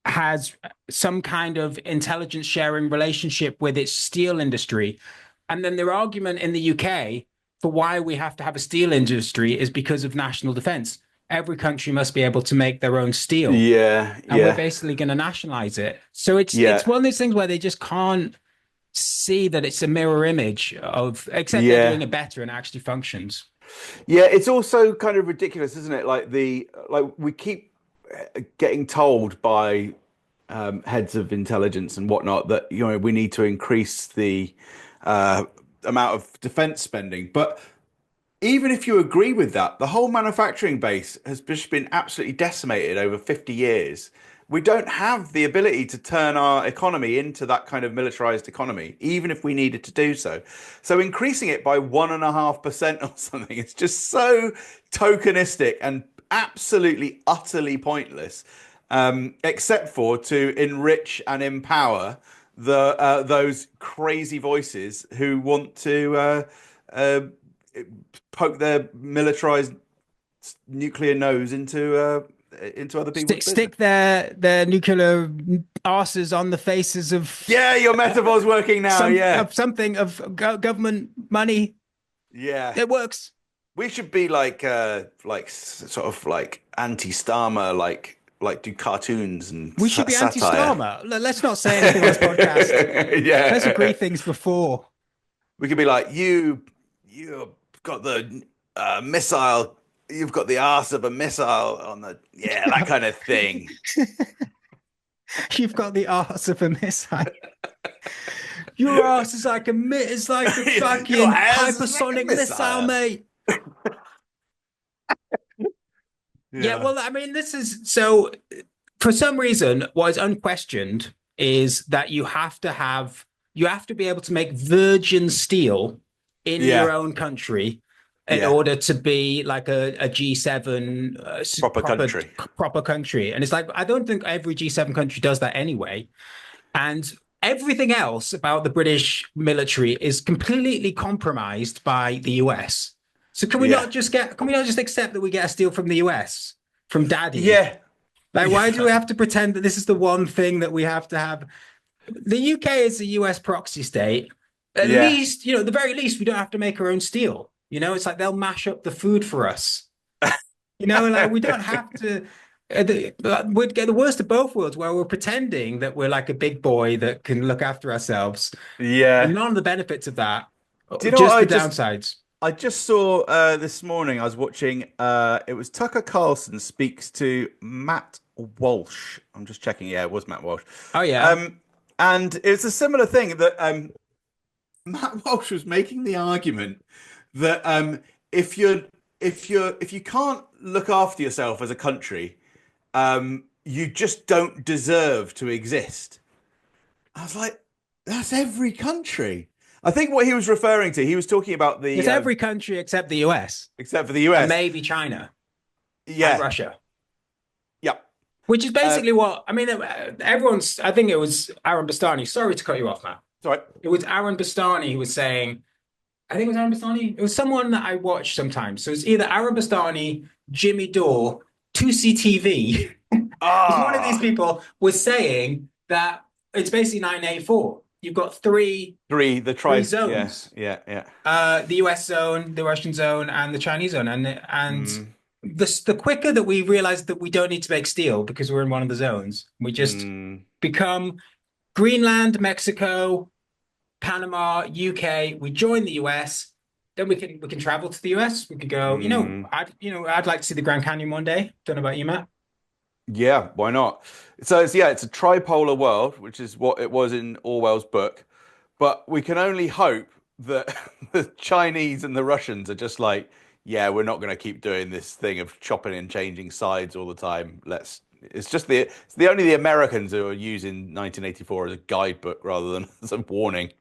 has some kind of intelligence sharing relationship with its steel industry. And then their argument in the UK for why we have to have a steel industry is because of national defense. Every country must be able to make their own steel. Yeah, And we're yeah. basically going to nationalize it. So it's Yeah. one of those things where they just can't see that it's a mirror image of, except Yeah. they're doing it better and actually functions. Yeah, it's also kind of ridiculous, isn't it? Like we keep getting told by heads of intelligence and whatnot that we need to increase the amount of defense spending. But even if you agree with that, the whole manufacturing base has just been absolutely decimated over 50 years. We don't have the ability to turn our economy into that kind of militarized economy, even if we needed to do so. So increasing it by 1.5% or something, it's just so tokenistic and absolutely, utterly pointless, except for to enrich and empower those crazy voices who want to poke their militarized nuclear nose into other people's Stick their nuclear arses on the faces of Yeah, your metaphor's working now. something of government money. Yeah, It works. we should be like sort of like anti-Starmer, like do cartoons and We should be satire. anti-Starmer. Let's not say anything on this podcast. Yeah, Let's agree things before. we could be like you've got the missile. You've got the arse of a missile on that kind of thing. You've got the arse of a missile. Your arse is like a fucking Your ass is like a hypersonic missile, mate. Yeah, well, I mean, this is so. For some reason, what is unquestioned is that you have to be able to make virgin steel in your own country in order to be like a G7 proper country. And it's like, I don't think every G7 country does that anyway. And everything else about the British military is completely compromised by the US. So can we not just accept that we get a steel from the US, from Daddy? Yeah. Like, why do we have to pretend that this is the one thing that we have to have? The UK is a US proxy state. At least, the very least, we don't have to make our own steel. It's like they'll mash up the food for us. Like we don't have to. We'd get the worst of both worlds, where we're pretending that we're like a big boy that can look after ourselves. Yeah. And none of the benefits of that. Do you know what the downsides. I just saw this morning, I was watching, it was Tucker Carlson speaks to Matt Walsh. I'm just checking. Yeah, it was Matt Walsh. Oh, yeah. And it's a similar thing that Matt Walsh was making the argument that if you can't look after yourself as a country, you just don't deserve to exist. I was like, that's every country. I think what he was referring to, he was talking about it's every country except the US. Except for the US. And maybe China. Yeah. And Russia. Yeah. Which is basically what, I mean, I think it was Aaron Bastani. Sorry to cut you off, Matt. Sorry. It was Aaron Bastani who was saying, I think it was Aaron Bastani. It was someone that I watch sometimes. So it's either Aaron Bastani, Jimmy Dore, 2CTV. One of these people was saying that it's basically 1984. You've got three zones. Yeah. The US zone, the Russian zone, and the Chinese zone. And the quicker that we realize that we don't need to make steel because we're in one of the zones, we just become Greenland, Mexico, Panama, UK. We join the US. Then we can travel to the US. We could go. I'd like to see the Grand Canyon one day. Don't know about you, Matt. Yeah, why not? So it's a tripolar world, which is what it was in Orwell's book. But we can only hope that the Chinese and the Russians are just like, yeah, we're not going to keep doing this thing of chopping and changing sides all the time. It's only the Americans who are using 1984 as a guidebook rather than as a warning.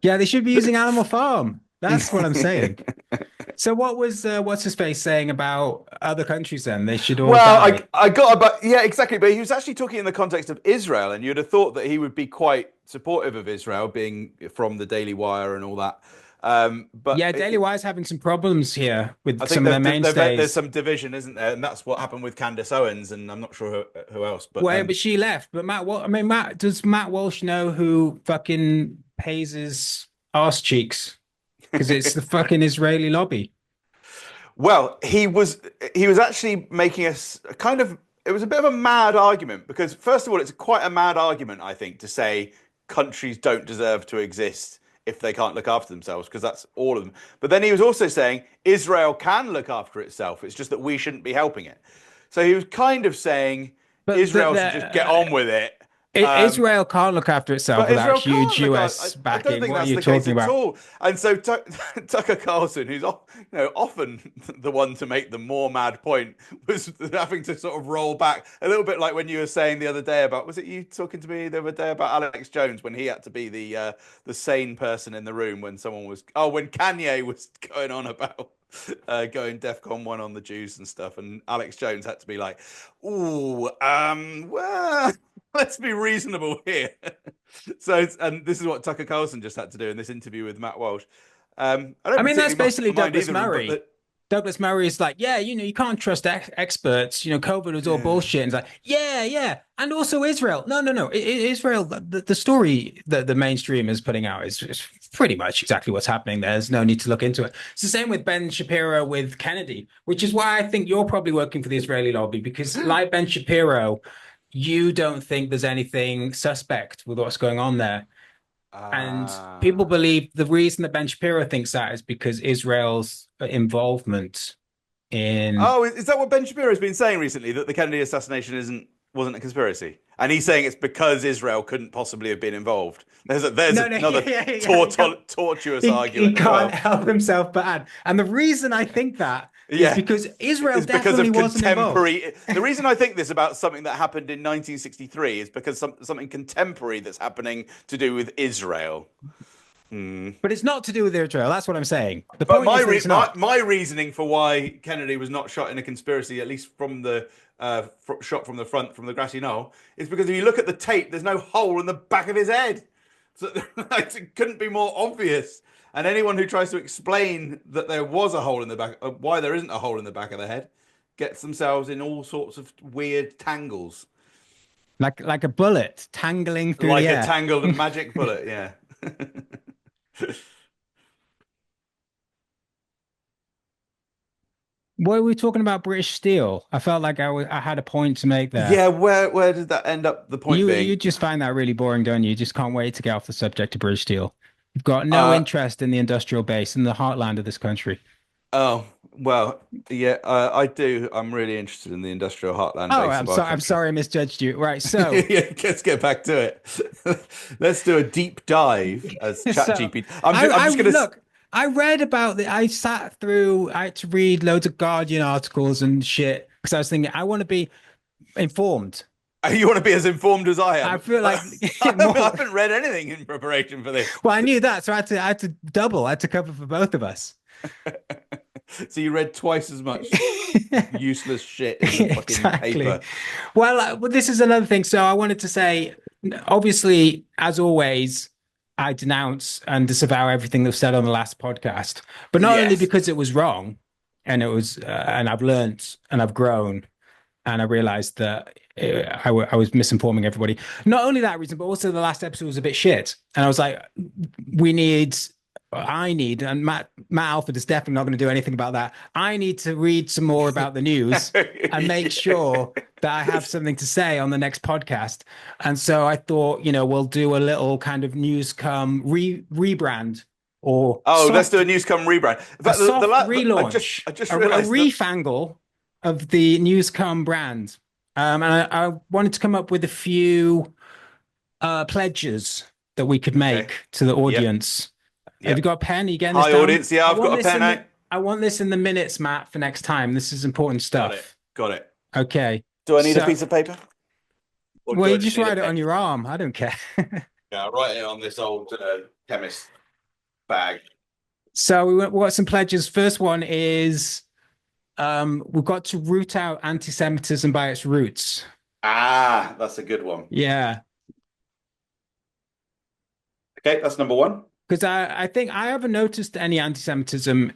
Yeah, they should be using Animal Farm. That's what I'm saying. So what was what's his face saying about other countries then? They should all Well, die. I got about, yeah, exactly. But he was actually talking in the context of Israel, and you'd have thought that he would be quite supportive of Israel, being from the Daily Wire and all that. But Yeah, Daily Wire's having some problems here with I think some of their there's mainstays. some division, isn't there? And that's what happened with Candace Owens, and I'm not sure who else. But Well, but she left. But I mean, does Matt Walsh know who fucking pays his arse cheeks? Because it's the fucking Israeli lobby. well, he was actually making a kind of, it was a bit of a mad argument because first of all, it's quite a mad argument, I think, to say countries don't deserve to exist if they can't look after themselves, because that's all of them. But then he was also saying Israel can look after itself. It's just that we shouldn't be helping it. So he was kind of saying But Israel should just get on with it. Israel can't look after itself But without Israel huge can't. US I don't backing. think What are that's you the case talking at about? all. And so Tucker Carlson, who's often the one to make the more mad point, was having to sort of roll back a little bit, like when you were saying the other day about, was it you talking to me the other day about Alex Jones, when he had to be the sane person in the room when when Kanye was going on about going DEFCON 1 on the Jews and stuff, and Alex Jones had to be like, "Ooh, well, let's be reasonable here." And this is what Tucker Carlson just had to do in this interview with Matt Walsh. I don't I mean, that's particularly basically mind Douglas either of them, Murray. but Douglas Murray is like, yeah, you can't trust experts. COVID was all bullshit. And it's like, yeah. And also Israel. No. Israel, the story that the mainstream is putting out is pretty much exactly what's happening. There's no need to look into it. It's the same with Ben Shapiro with Kennedy, which is why I think you're probably working for the Israeli lobby, because like Ben Shapiro, you don't think there's anything suspect with what's going on there. And people believe the reason that Ben Shapiro thinks that is because Israel's involvement in. oh, is that what Ben Shapiro has been saying recently? That the Kennedy assassination wasn't a conspiracy, and he's saying it's because Israel couldn't possibly have been involved. There's No, another tortuous he argument. can't help himself but add. And the reason I think that is because Israel definitely wasn't involved. The reason I think this about something that happened in 1963 is because something contemporary that's happening to do with Israel. But it's not to do with Israel. That's what I'm saying. The But point is that it's not. my reasoning for why Kennedy was not shot in a conspiracy, at least from the shot from the front, from the grassy knoll, is because if you look at the tape, there's no hole in the back of his head. So it couldn't be more obvious. And anyone who tries to explain that there was a hole in the back, why there isn't a hole in the back of the head, gets themselves in all sorts of weird tangles. Like a bullet tangling through Like the a air. tangled magic bullet, yeah. Were we talking about British Steel? I felt like I had a point to make there. Yeah, where did that end up? The point being, You just find that really boring, don't you? You just can't wait to get off the subject of British Steel. You've got no interest in the industrial base in the heartland of this country. Oh, well, yeah, I do. I'm really interested in the industrial heartland Oh, base of our I'm country. sorry I misjudged you. Right, so Yeah, let's get back to it. Let's do a deep dive as ChatGPT. I'm just gonna look. I read about the. I sat through. I had to read loads of Guardian articles and shit because I was thinking I want to be informed. You want to be as informed as I am? I feel like I haven't read anything in preparation for this. Well, I knew that, so I had to double. I had to cover for both of us. So you read twice as much useless shit in the fucking paper. Well, this is another thing. So I wanted to say, obviously, as always, I denounce and disavow everything that was said on the last podcast, but not only because it was wrong, and it was, and I've learned and I've grown, and I realized that I was misinforming everybody. Not only that reason, but also the last episode was a bit shit, and I was like, I need, and Matt Alford is definitely not going to do anything about that. I need to read some more about the news and make sure that I have something to say on the next podcast. And so I thought, we'll do a little kind of Newscum rebrand or let's do a Newscum rebrand. In fact, relaunch, I just realized refangle of the Newscum brand. And I wanted to come up with a few pledges that we could make to the audience. Have you got a pen? Are you getting this Hi, down? audience. Yeah, I've got a pen out. I want this in the minutes, Matt, for next time. This is important stuff. Got it. Okay. Do I need a piece of paper? Or do Well, I you just need a write it pen? on your arm. I don't care. Yeah, I'll write it on this old chemist bag. So we got some pledges. First one is we've got to root out anti-Semitism by its roots. Ah, that's a good one. Yeah. Okay, that's number one. Because I think I haven't noticed any anti-Semitism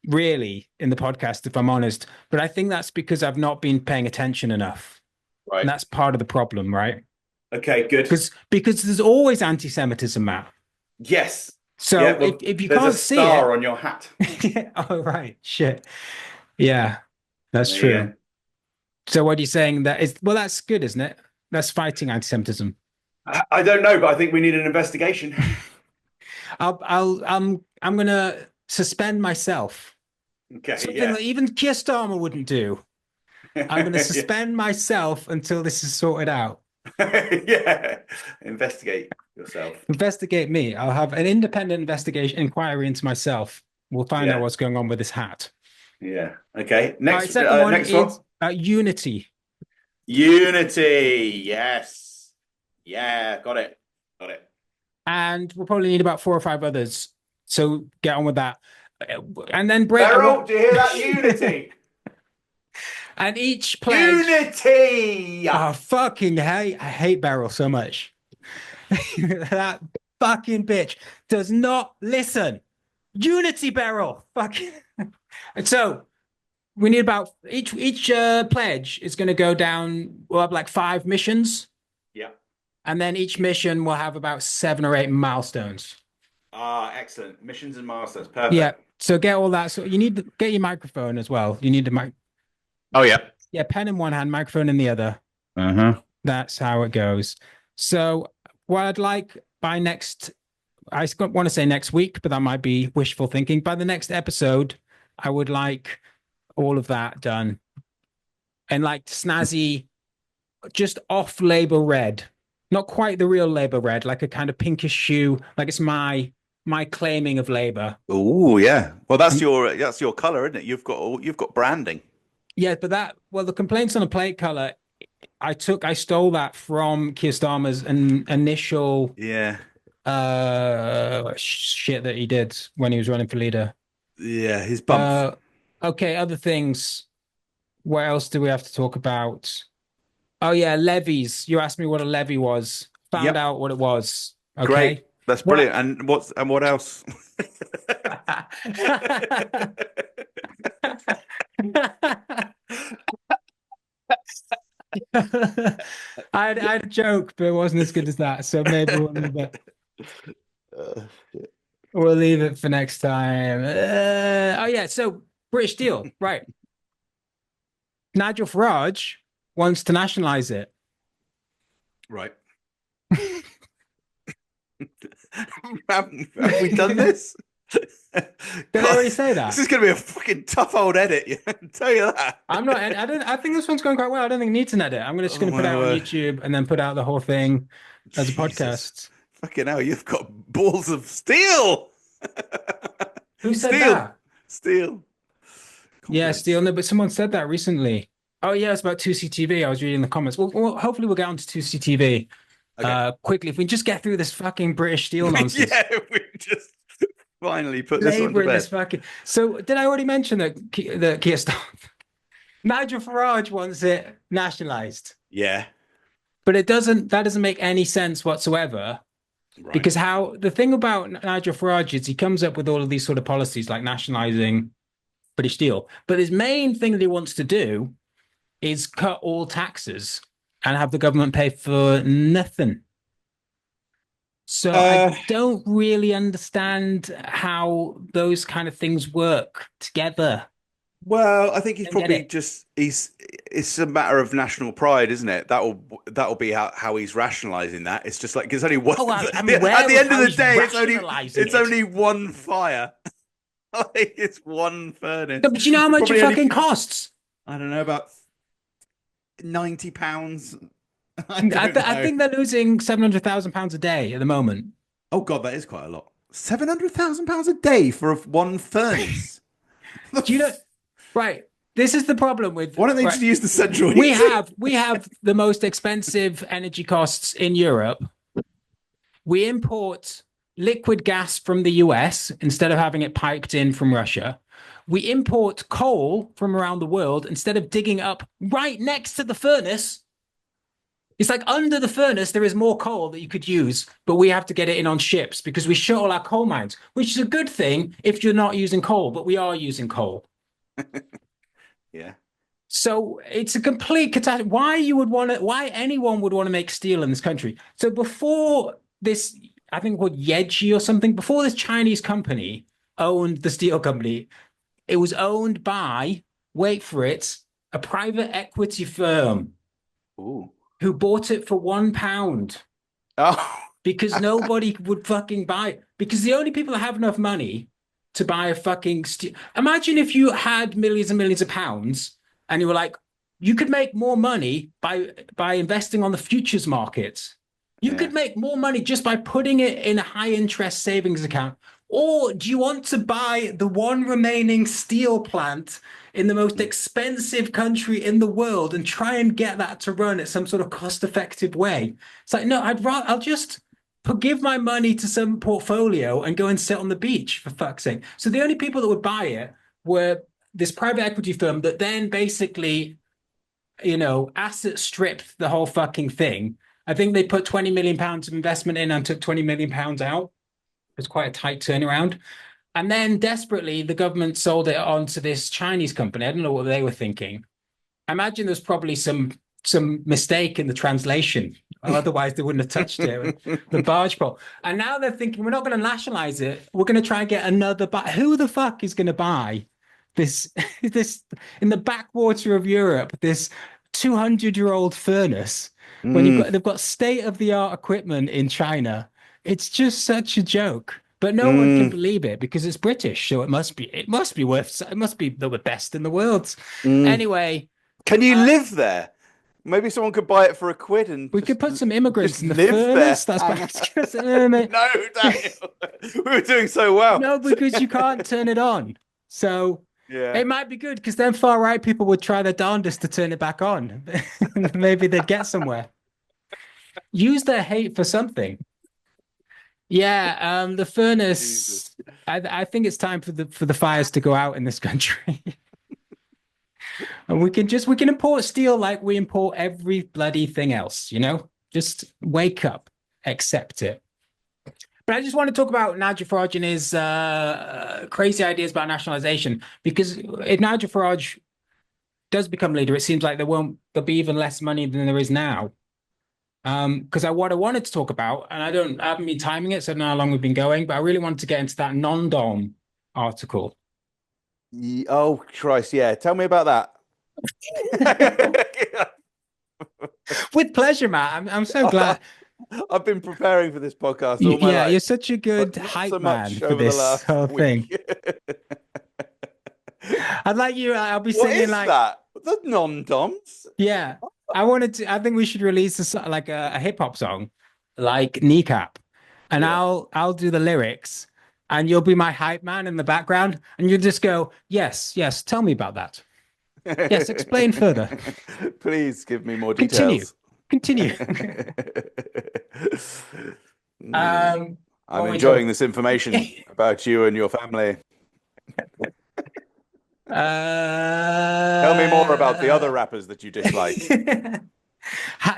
really in the podcast, if I'm honest. But I think that's because I've not been paying attention enough. Right. And that's part of the problem, right? Okay, good. Because there's always anti-Semitism, Matt. Yes. So Yeah, well, if you there's can't a see star it, on your hat. oh right, shit. Yeah, that's There true. you go. So what are you saying that is? Well, that's good, isn't it? That's fighting anti-Semitism. I don't know, but I think we need an investigation. I'm gonna suspend myself. Okay, Something yeah. that even Keir Starmer wouldn't do. I'm gonna suspend myself until this is sorted out. Yeah. Investigate yourself. Investigate me. I'll have an independent investigation inquiry into myself. We'll find out what's going on with this hat. Yeah. Okay. All right, Next, second one next is one. unity. Unity. Yes. Yeah. Got it. And we'll probably need about 4 or 5 others. So get on with that. And then break. Beryl, do you hear that? Unity. And each pledge. Unity. Oh, fucking hate. I hate Beryl so much. That fucking bitch does not listen. Unity, Beryl. Fucking. So we need about each pledge is going to go down. We'll have like 5 missions. Yeah. And then each mission will have about 7 or 8 milestones. Ah, excellent. Missions and milestones. Perfect. Yeah. So get all that. So you need to get your microphone as well. You need the mic. Oh, yeah. Yeah, pen in one hand, microphone in the other. Uh-huh. That's how it goes. So what I'd like by next, I want to say next week, but that might be wishful thinking. By the next episode, I would like all of that done. And like snazzy, just off-label red. Not quite the real Labour red, like a kind of pinkish hue, like it's my claiming of Labour. Oh, yeah. Well, that's your color, isn't it? You've got branding. Yeah, but the complaints on the plate color, I stole that from Keir Starmer's initial shit that he did when he was running for leader. Yeah, his bump. Okay, other things. What else do we have to talk about? Oh yeah, levies. You asked me what a levy was. Found out what it was. Okay. Great. That's brilliant. And what else? I had a joke, but it wasn't as good as that. So maybe we'll leave it for next time. Oh yeah, so British deal, right? Nigel Farage wants to nationalize it. Right. have we done this? Did I already say that? This is going to be a fucking tough old edit. Yeah, I can tell you that. I think this one's going quite well. I don't think it needs an edit. I'm just going to put it out on YouTube and then put out the whole thing as a podcast. Fucking hell, you've got balls of steel. Who said that? Steel. Yeah, steel. No, but someone said that recently. Oh yeah, it's about 2CTV. I was reading the comments. Well, hopefully we'll get onto 2CTV quickly. If we just get through this fucking British steel nonsense. Yeah, we just finally put this one to bed. So did I already mention that Keir Starmer, Nigel Farage wants it nationalized? Yeah, but that doesn't make any sense whatsoever. Right. Because the thing about Nigel Farage is he comes up with all of these sort of policies like nationalizing British steel, but his main thing that he wants to do is cut all taxes and have the government pay for nothing. So I don't really understand how those kind of things work together. Well, I think he's probably it's a matter of national pride, isn't it? That'll be how he's rationalizing that. It's just like it's only one. At the end of the day, it's only one fire. It's one furnace. No, but you know how much it fucking costs? I don't know, about £90. I I, don't I know. think they're losing £700,000 a day at the moment. Oh God, that is quite a lot. £700,000 a day for one furnace. Do you know? Right. This is the problem with. Why don't they Right, just use the central we heating? have the most expensive energy costs in Europe. We import liquid gas from the US instead of having it piped in from Russia. We import coal from around the world instead of digging up right next to the furnace. It's like under the furnace, there is more coal that you could use, but we have to get it in on ships because we shut all our coal mines, which is a good thing if you're not using coal, but we are using coal. Yeah. So it's a complete catastrophe. Why anyone would want to make steel in this country? So before this, I think called Yeji or something, before this Chinese company owned the steel company, it was owned by, wait for it, a private equity firm Ooh. who bought it for £1 Oh. because nobody would fucking buy it. Because the only people that have enough money to buy a fucking steel. Imagine if you had millions and millions of pounds and you were like, you could make more money by investing on the futures market. You Yeah. could make more money just by putting it in a high interest savings account. Or do you want to buy the one remaining steel plant in the most expensive country in the world and try and get that to run at some sort of cost-effective way? It's like, no, I'll just give my money to some portfolio and go and sit on the beach, for fuck's sake. So the only people that would buy it were this private equity firm that then basically, asset stripped the whole fucking thing. I think they put £20 million of investment in and took £20 million out. It was quite a tight turnaround. And then desperately, the government sold it on to this Chinese company. I don't know what they were thinking. I imagine there's probably some mistake in the translation. Otherwise, they wouldn't have touched it. The barge pole. And now they're thinking, we're not going to nationalize it. We're going to try and get another buy. Who the fuck is going to buy this in the backwater of Europe, this 200-year-old furnace when they've got state-of-the-art equipment in China? It's just such a joke. But no one can believe it because it's British, so it must be the best in the world. Anyway, Can you live there? Maybe someone could buy it for £1 and we could put some immigrants just in the live furnace. there. That's No, Daniel. We were doing so well. No, because you can't turn it on. So Yeah. it might be good because then far right people would try their darndest to turn it back on. Maybe they'd get somewhere. Use their hate for something. Yeah, the furnace. I think it's time for the fires to go out in this country. And we can import steel like we import every bloody thing else, Just wake up, accept it. But I just want to talk about Nigel Farage and his crazy ideas about nationalization, because if Nigel Farage does become leader, it seems like there'll be even less money than there is now. Because what I wanted to talk about, and I haven't been timing it, so I don't know how long we've been going, but I really wanted to get into that Nondom article. Oh, Christ, yeah. Tell me about that. With pleasure, Matt. I'm so glad. I've been preparing for this podcast all my life. You're such a good but not hype so man much for over the this last whole week. thing. I'd like you. I'll be What singing is like that? The non-doms? yeah. I think we should release a hip hop song, like Kneecap, and Yeah. I'll do the lyrics, and you'll be my hype man in the background, and you'll just go, yes, tell me about that. Yes, explain further. Please give me more details. Continue. I'm what we enjoying talk- this information about you and your family. Tell me more about the other rappers that you dislike.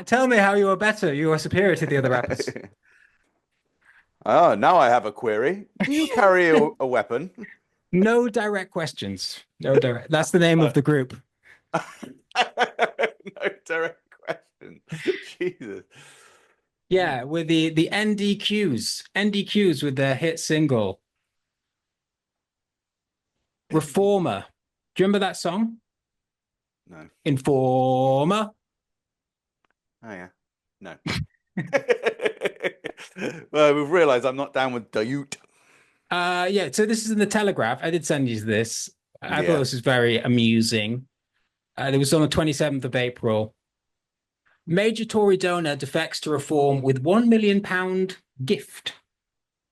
Tell me how you are better. You are superior to the other rappers. Oh, now I have a query. Do you carry a weapon? No direct questions. No direct. That's the name of the group. No direct question. Jesus. Yeah, with the NDQs with their hit single Reformer. Do you remember that song? No. Informer. Oh yeah. No. Well, we've realized I'm not down with Dayut. Yeah, so this is in the Telegraph. I did send you this. I Yeah. thought this was very amusing. It was on the 27th of April. Major Tory donor defects to reform with £1 million gift.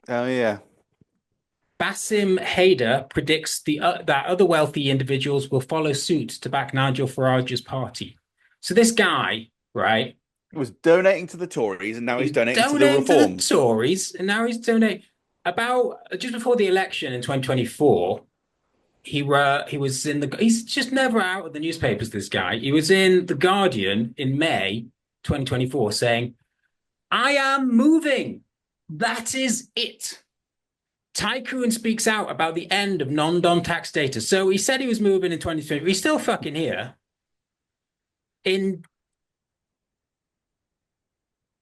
Oh yeah. Bassem Haider predicts that other wealthy individuals will follow suit to back Nigel Farage's party. So this guy, right? Was donating to the Tories, and now he's donating to the donating to the reforms. Tories, and now he's donating. About just before the election in 2024, he was in the. He's just never out of the newspapers. This guy. He was in the Guardian in May 2024, saying, "I am moving. That is it." Tycoon speaks out about the end of non-dom tax data. So he said he was moving in 2020. He's still fucking here.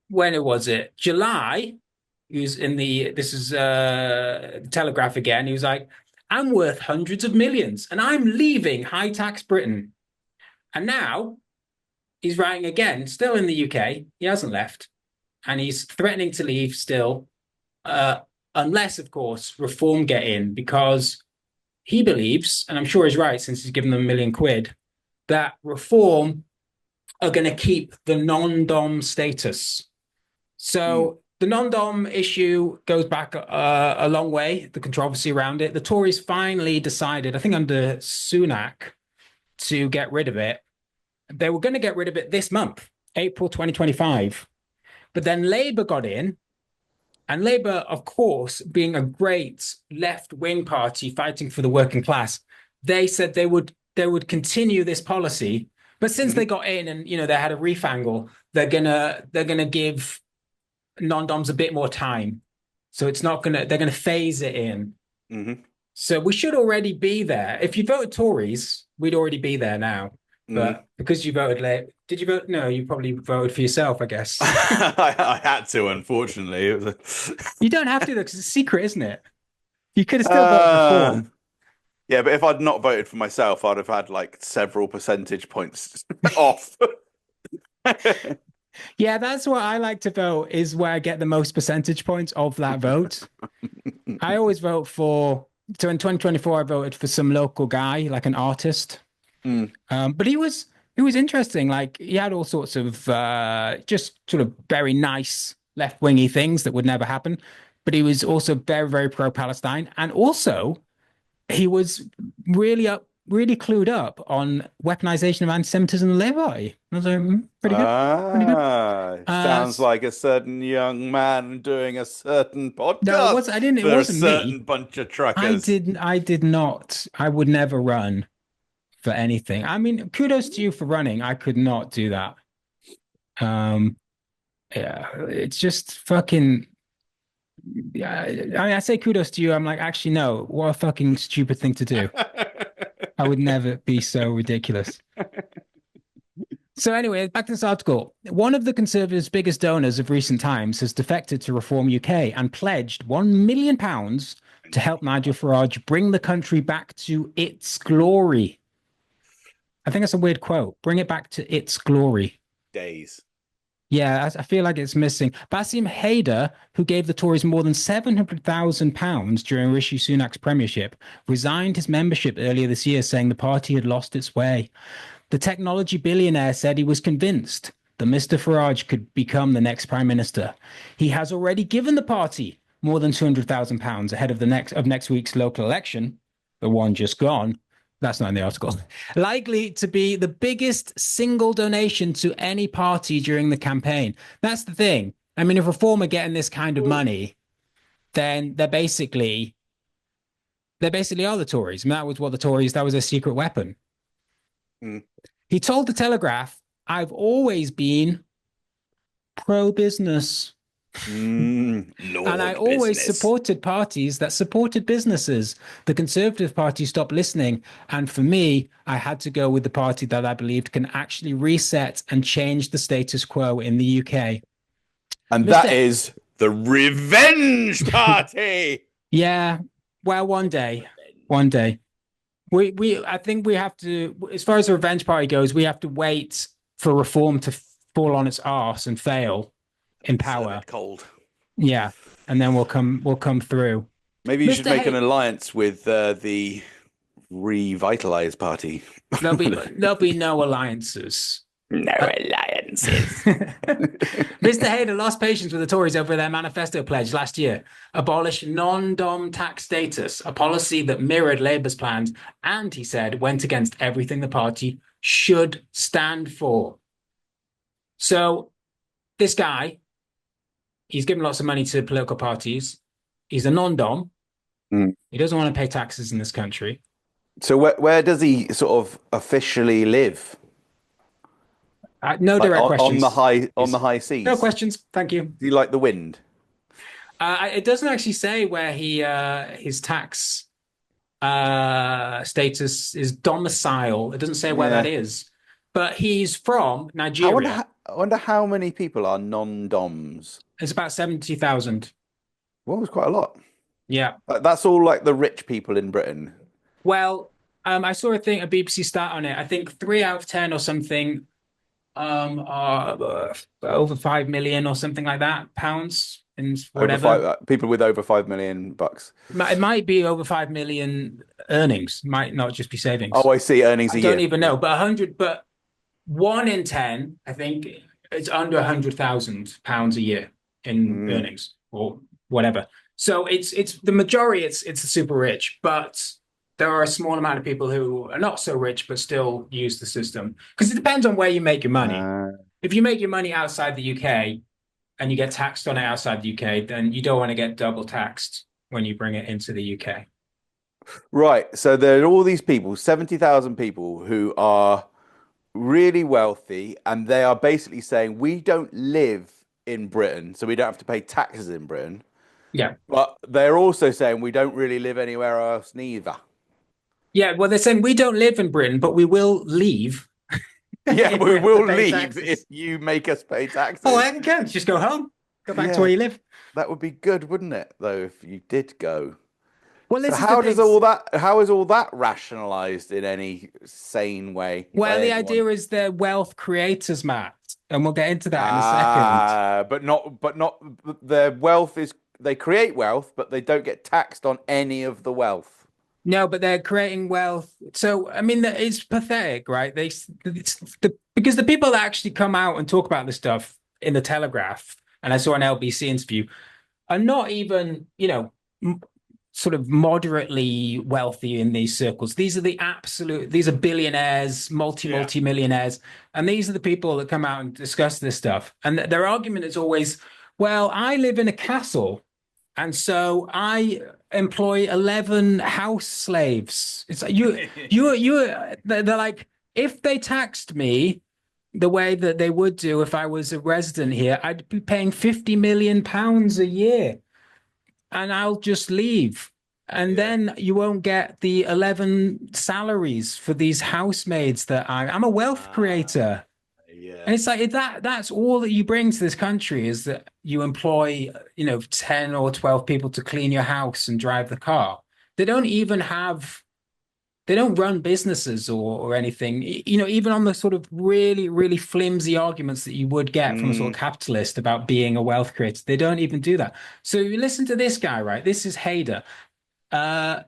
When was it? July. He was in this is Telegraph again. He was like, I'm worth hundreds of millions and I'm leaving high tax Britain. And now he's writing again, still in the UK. He hasn't left. And he's threatening to leave still. Unless, of course, reform get in, because he believes, and I'm sure he's right since he's given them £1 million, that reform are going to keep the non-dom status. So the non-dom issue goes back a long way, the controversy around it. The Tories finally decided, I think under Sunak, to get rid of it. They were going to get rid of it this month, April 2025. But then Labour got in. And Labour, of course, being a great left-wing party fighting for the working class, they said they would continue this policy. But since they got in and they had a refangle, they're gonna give non-doms a bit more time. So they're gonna phase it in. So we should already be there. If you voted Tories, we'd already be there now. But because you voted late, did you vote? No, you probably voted for yourself, I guess. I had to, unfortunately. It was You don't have to, though, because it's a secret, isn't it? You could have still voted reform. Yeah, but if I'd not voted for myself, I'd have had like several percentage points off. Yeah, that's what I like to vote, is where I get the most percentage points of that vote. I always vote for, so in 2024, I voted for some local guy, like an artist. But he was interesting. Like, he had all sorts of just sort of very nice left-wingy things that would never happen. But he was also very, very pro-Palestine. And also, he was really clued up on weaponization of anti-Semitism in the Labour Party. I was like, pretty good. Pretty good. Sounds like a certain young man doing a certain podcast. No, it wasn't for a me. certain bunch of truckers. I did not. I would never run for anything. I mean, kudos to you for running. I could not do that. Yeah, it's just fucking. Yeah, I mean, I say kudos to you. I'm like, actually, no. What a fucking stupid thing to do. I would never be so ridiculous. So anyway, back to this article. One of the Conservatives' biggest donors of recent times has defected to Reform UK and pledged £1 million to help Nigel Farage bring the country back to its glory. I think that's a weird quote. Bring it back to its glory. Days. Yeah, I feel like it's missing. Bassem Haider, who gave the Tories more than £700,000 during Rishi Sunak's premiership, resigned his membership earlier this year, saying the party had lost its way. The technology billionaire said he was convinced that Mr. Farage could become the next prime minister. He has already given the party more than £200,000 ahead of next week's local election, the one just gone. That's not in the article. Likely to be the biggest single donation to any party during the campaign. That's the thing. I mean, if Reform are getting this kind of money, then they're basically are the Tories. I mean, that was a secret weapon. He told the Telegraph, I've always been pro-business. And I always supported parties that supported businesses. The Conservative Party stopped listening. And for me, I had to go with the party that I believed can actually reset and change the status quo in the UK. And that is the Revenge Party. Yeah. Well, one day. I think we have to, as far as the Revenge Party goes, we have to wait for Reform to fall on its arse and fail in power. Cold. Yeah, and then we'll come through. Maybe you should make an alliance with the revitalized party. There'll be no alliances. No alliances. Mr. Hayden lost patience with the Tories over their manifesto pledge last year. Abolish non-dom tax status, a policy that mirrored Labour's plans, and he said went against everything the party should stand for. So this guy, he's given lots of money to political parties. He's a non-dom. He doesn't want to pay taxes in this country. So where does he sort of officially live? No direct questions. On the high seas. No questions. Thank you. Do you like the wind? It doesn't actually say where his tax status is domicile. It doesn't say where that is. But he's from Nigeria. I wonder how many people are non-doms. It's about 70,000. Well, it's quite a lot. Yeah. That's all like the rich people in Britain. Well, I saw a BBC stat on it. I think 3 out of 10 or something are over 5 million or something like that, pounds and whatever. People with over 5 million bucks. It might be over 5 million earnings, might not just be savings. Oh, I see, earnings a year. I don't even know, but 1 in 10, I think, it's under £100,000 a year in earnings or whatever. So it's the majority. It's the super rich, but there are a small amount of people who are not so rich but still use the system, because it depends on where you make your money. If you make your money outside the UK and you get taxed on it outside the UK, then you don't want to get double taxed when you bring it into the UK. Right. So there are all these people, 70,000 people who are really wealthy, and they are basically saying we don't live in Britain, so we don't have to pay taxes in Britain. Yeah. But they're also saying we don't really live anywhere else neither. Yeah, well, they're saying we don't live in Britain, but we will leave. Yeah, we will leave if you make us pay taxes. Oh, I can just go home. Go back to where you live. That would be good, wouldn't it, though, if you did go? Well, so how is all that rationalized in any sane way? Well, the idea is they're wealth creators, Matt, and we'll get into that in a second. But not their wealth is, they create wealth, but they don't get taxed on any of the wealth. No, but they're creating wealth. So, I mean, it's pathetic, right? Because the people that actually come out and talk about this stuff in the Telegraph, and I saw an LBC interview, are not even, sort of moderately wealthy in these circles. These are billionaires, multi-millionaires. And these are the people that come out and discuss this stuff. And their argument is always, well, I live in a castle, and so I employ 11 house slaves. It's like they're like, if they taxed me the way that they would do if I was a resident here, I'd be paying £50 million a year, and I'll just leave. And then you won't get the 11 salaries for these housemaids that I'm a wealth creator. Yeah. And it's like that's all that you bring to this country, is that you employ, 10 or 12 people to clean your house and drive the car. They don't run businesses or anything, even on the sort of really, really flimsy arguments that you would get from a sort of capitalist about being a wealth creator. They don't even do that. So you listen to this guy, right? This is Haider.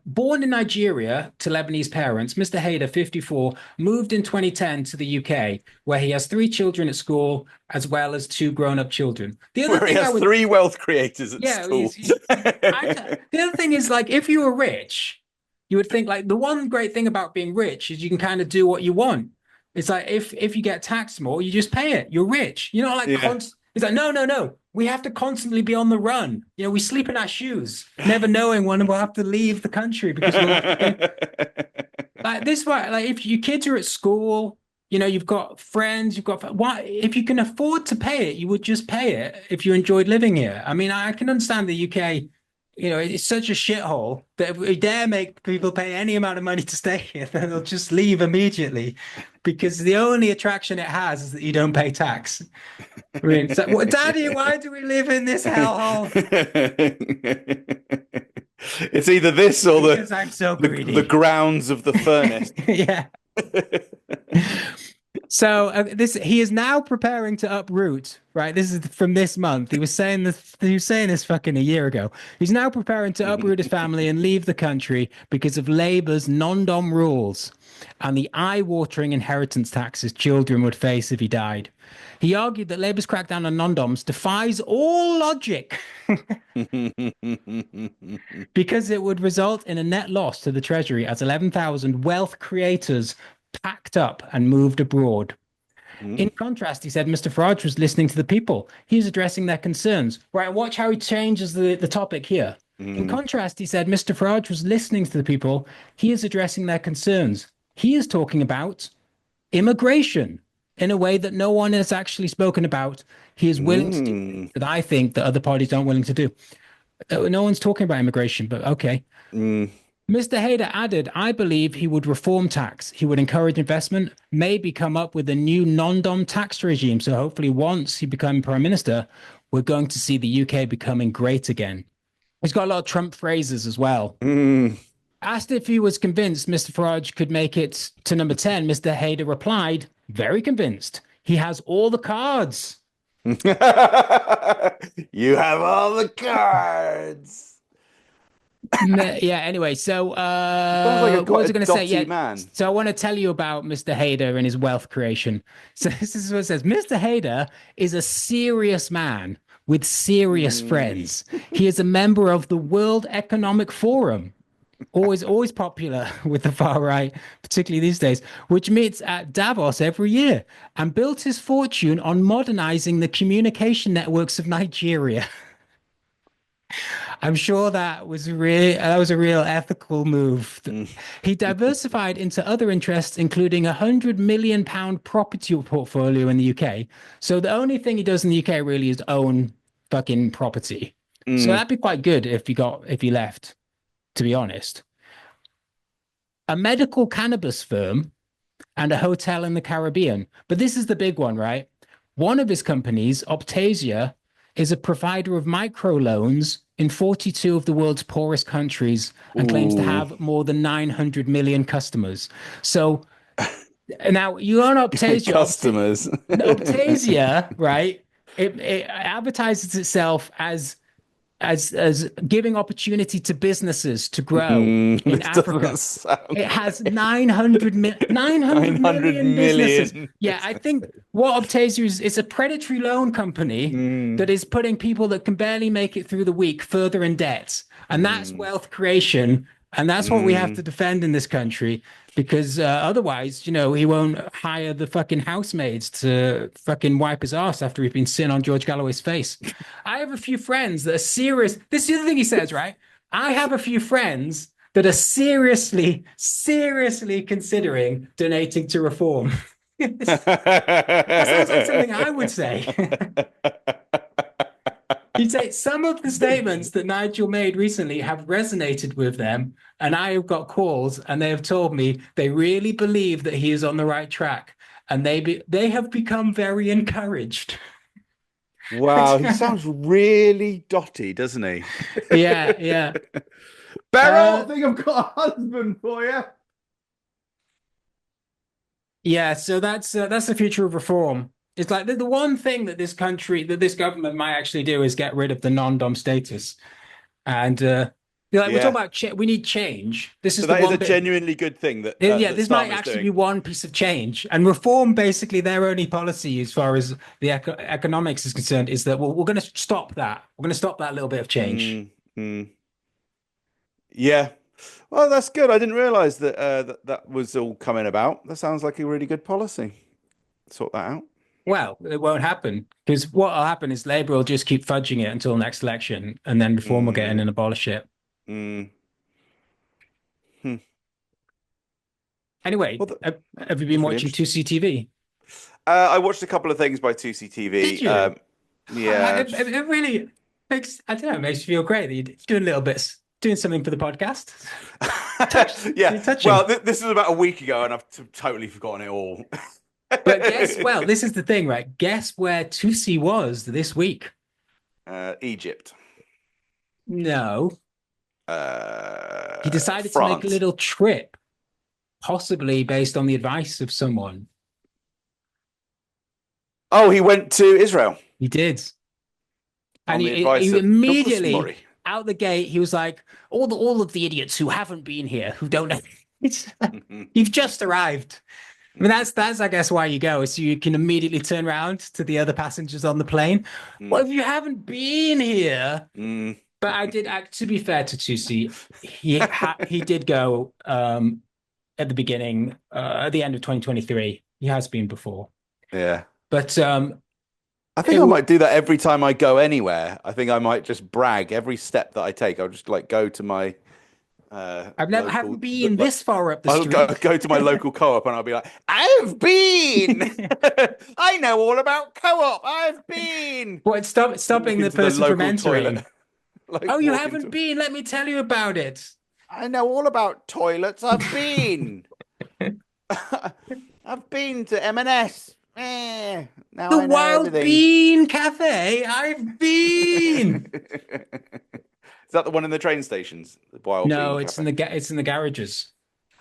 Born in Nigeria to Lebanese parents, Mr. Haider, 54, moved in 2010 to the UK, where he has 3 children at school, as well as 2 grown-up children. The other thing, he has 3 wealth creators at school. The other thing is, like, if you were rich, you would think, like, the one great thing about being rich is you can kind of do what you want. It's like, if you get taxed more, you just pay it. You're rich. It's like, no. We have to constantly be on the run. We sleep in our shoes, never knowing when we'll have to leave the country, because like this way, like if your kids are at school, you've got friends, why, if you can afford to pay it, you would just pay it if you enjoyed living here. I mean, I can understand the UK, it's such a shithole that if we dare make people pay any amount of money to stay here, then they'll just leave immediately, because the only attraction it has is that you don't pay tax. I mean, Daddy, why do we live in this hellhole? It's either this or I'm so greedy. the grounds of the furnace. Yeah. So this he is now preparing to uproot, right? This is from this month. He was saying this. He was saying this fucking a year ago. He's now preparing to uproot his family and leave the country because of Labour's Nondom rules and the eye-watering inheritance taxes children would face if he died. He argued that Labour's crackdown on non-doms defies all logic because it would result in a net loss to the Treasury as 11,000 wealth creators packed up and moved abroad. In contrast, he said Mr. Farage was listening to the people. He was addressing their concerns. Right, watch how he changes the topic here. In contrast, he said Mr. Farage was listening to the people. He is addressing their concerns. He is talking about immigration in a way that no one has actually spoken about. He is willing to do things that I think that other parties aren't willing to do. No one's talking about immigration, but okay. Mr. Haider added, I believe he would reform tax. He would encourage investment, maybe come up with a new non-dom tax regime. So hopefully once he becomes prime minister, we're going to see the UK becoming great again. He's got a lot of Trump phrases as well. Asked if he was convinced Mr. Farage could make it to number 10, Mr. Haider replied, very convinced. He has all the cards. You have all the cards. Yeah, anyway, so Like what was I going to say? Yeah, man. so I want to tell you about Mr. Haider and his wealth creation. So this is what it says. Mr. Haider is a serious man with serious friends. He is a member of the World Economic Forum. Always popular with the far right, particularly these days, which meets at Davos every year, and built his fortune on modernizing the communication networks of Nigeria. I'm sure that was a real ethical move. He diversified into other interests, including £100 million property portfolio in the UK. So the only thing he does in the UK really is own fucking property. So that'd be quite good if he left, to be honest. A medical cannabis firm and a hotel in the Caribbean. But this is the big one, right? One of his companies, Optasia, is a provider of microloans in 42 of the world's poorest countries and claims to have more than 900 million customers. So now you own Optasia. Customers. Optasia, right? It advertises itself as giving opportunity to businesses to grow in Africa. It has 900 million businesses. Yeah, I think what Optasia is, it's a predatory loan company that is putting people that can barely make it through the week further in debt. And that's wealth creation. And that's what we have to defend in this country, because otherwise, he won't hire the fucking housemaids to fucking wipe his ass after he's been sitting on George Galloway's face. I have a few friends that are serious. This is the other thing he says, right? I have a few friends that are seriously considering donating to reform. That sounds like something I would say. He'd say some of the statements that Nigel made recently have resonated with them, and I have got calls, and they have told me they really believe that he is on the right track, and they have become very encouraged. Wow, he sounds really dotty, doesn't he? Yeah. Beryl, I think I've got a husband for you. Yeah, so that's the future of reform. It's like the one thing that this government might actually do is get rid of the non-dom status. And we're talking about we need change. This is that is a genuinely good thing that this might actually be one piece of change. And reform, basically, their only policy as far as the economics is concerned is that we're going to stop that. We're going to stop that little bit of change. Yeah. Well, that's good. I didn't realize that that was all coming about. That sounds like a really good policy. Sort that out. Well, it won't happen, because what will happen is Labour will just keep fudging it until next election, and then Reform will get in and abolish it. Anyway, have you been watching 2CTV? I watched a couple of things by 2CTV. Did you? Yeah. It really makes, I don't know, it makes you feel great that you're doing little bits, doing something for the podcast. Well, this was about a week ago, and I've totally forgotten it all. But this is the thing, right? Guess where Tusi was this week? Egypt. No. He decided France. to make a little trip, possibly based on the advice of someone. Oh, he went to Israel He did. on And the advice he of Dr. immediately Smorry. out the gate, he was like, all of the idiots who haven't been here, who don't know. It's, you've just arrived. I mean, that's I guess why you go, is so you can immediately turn around to the other passengers on the plane. Well, if you haven't been here, but to be fair to Tusi, he did go at the beginning, at the end of 2023. He has been before, Yeah. but I think I might do that every time I go anywhere. I think I might just brag every step that I take. I'll just like go to my haven't been this far up the I'll street. go to my local co-op and I'll be like, I've been. I know all about co-op. I've been. What, stopping the Into person from local entering? toilet. Like, Oh, you walk haven't into- been? Let me tell you about it. I know all about toilets. I've been. I've been to M&S. Now The I know Wild everything. Bean Cafe. I've been. Is that the one in the train stations? The Wild No, Bean it's Cafe? it's in the garages.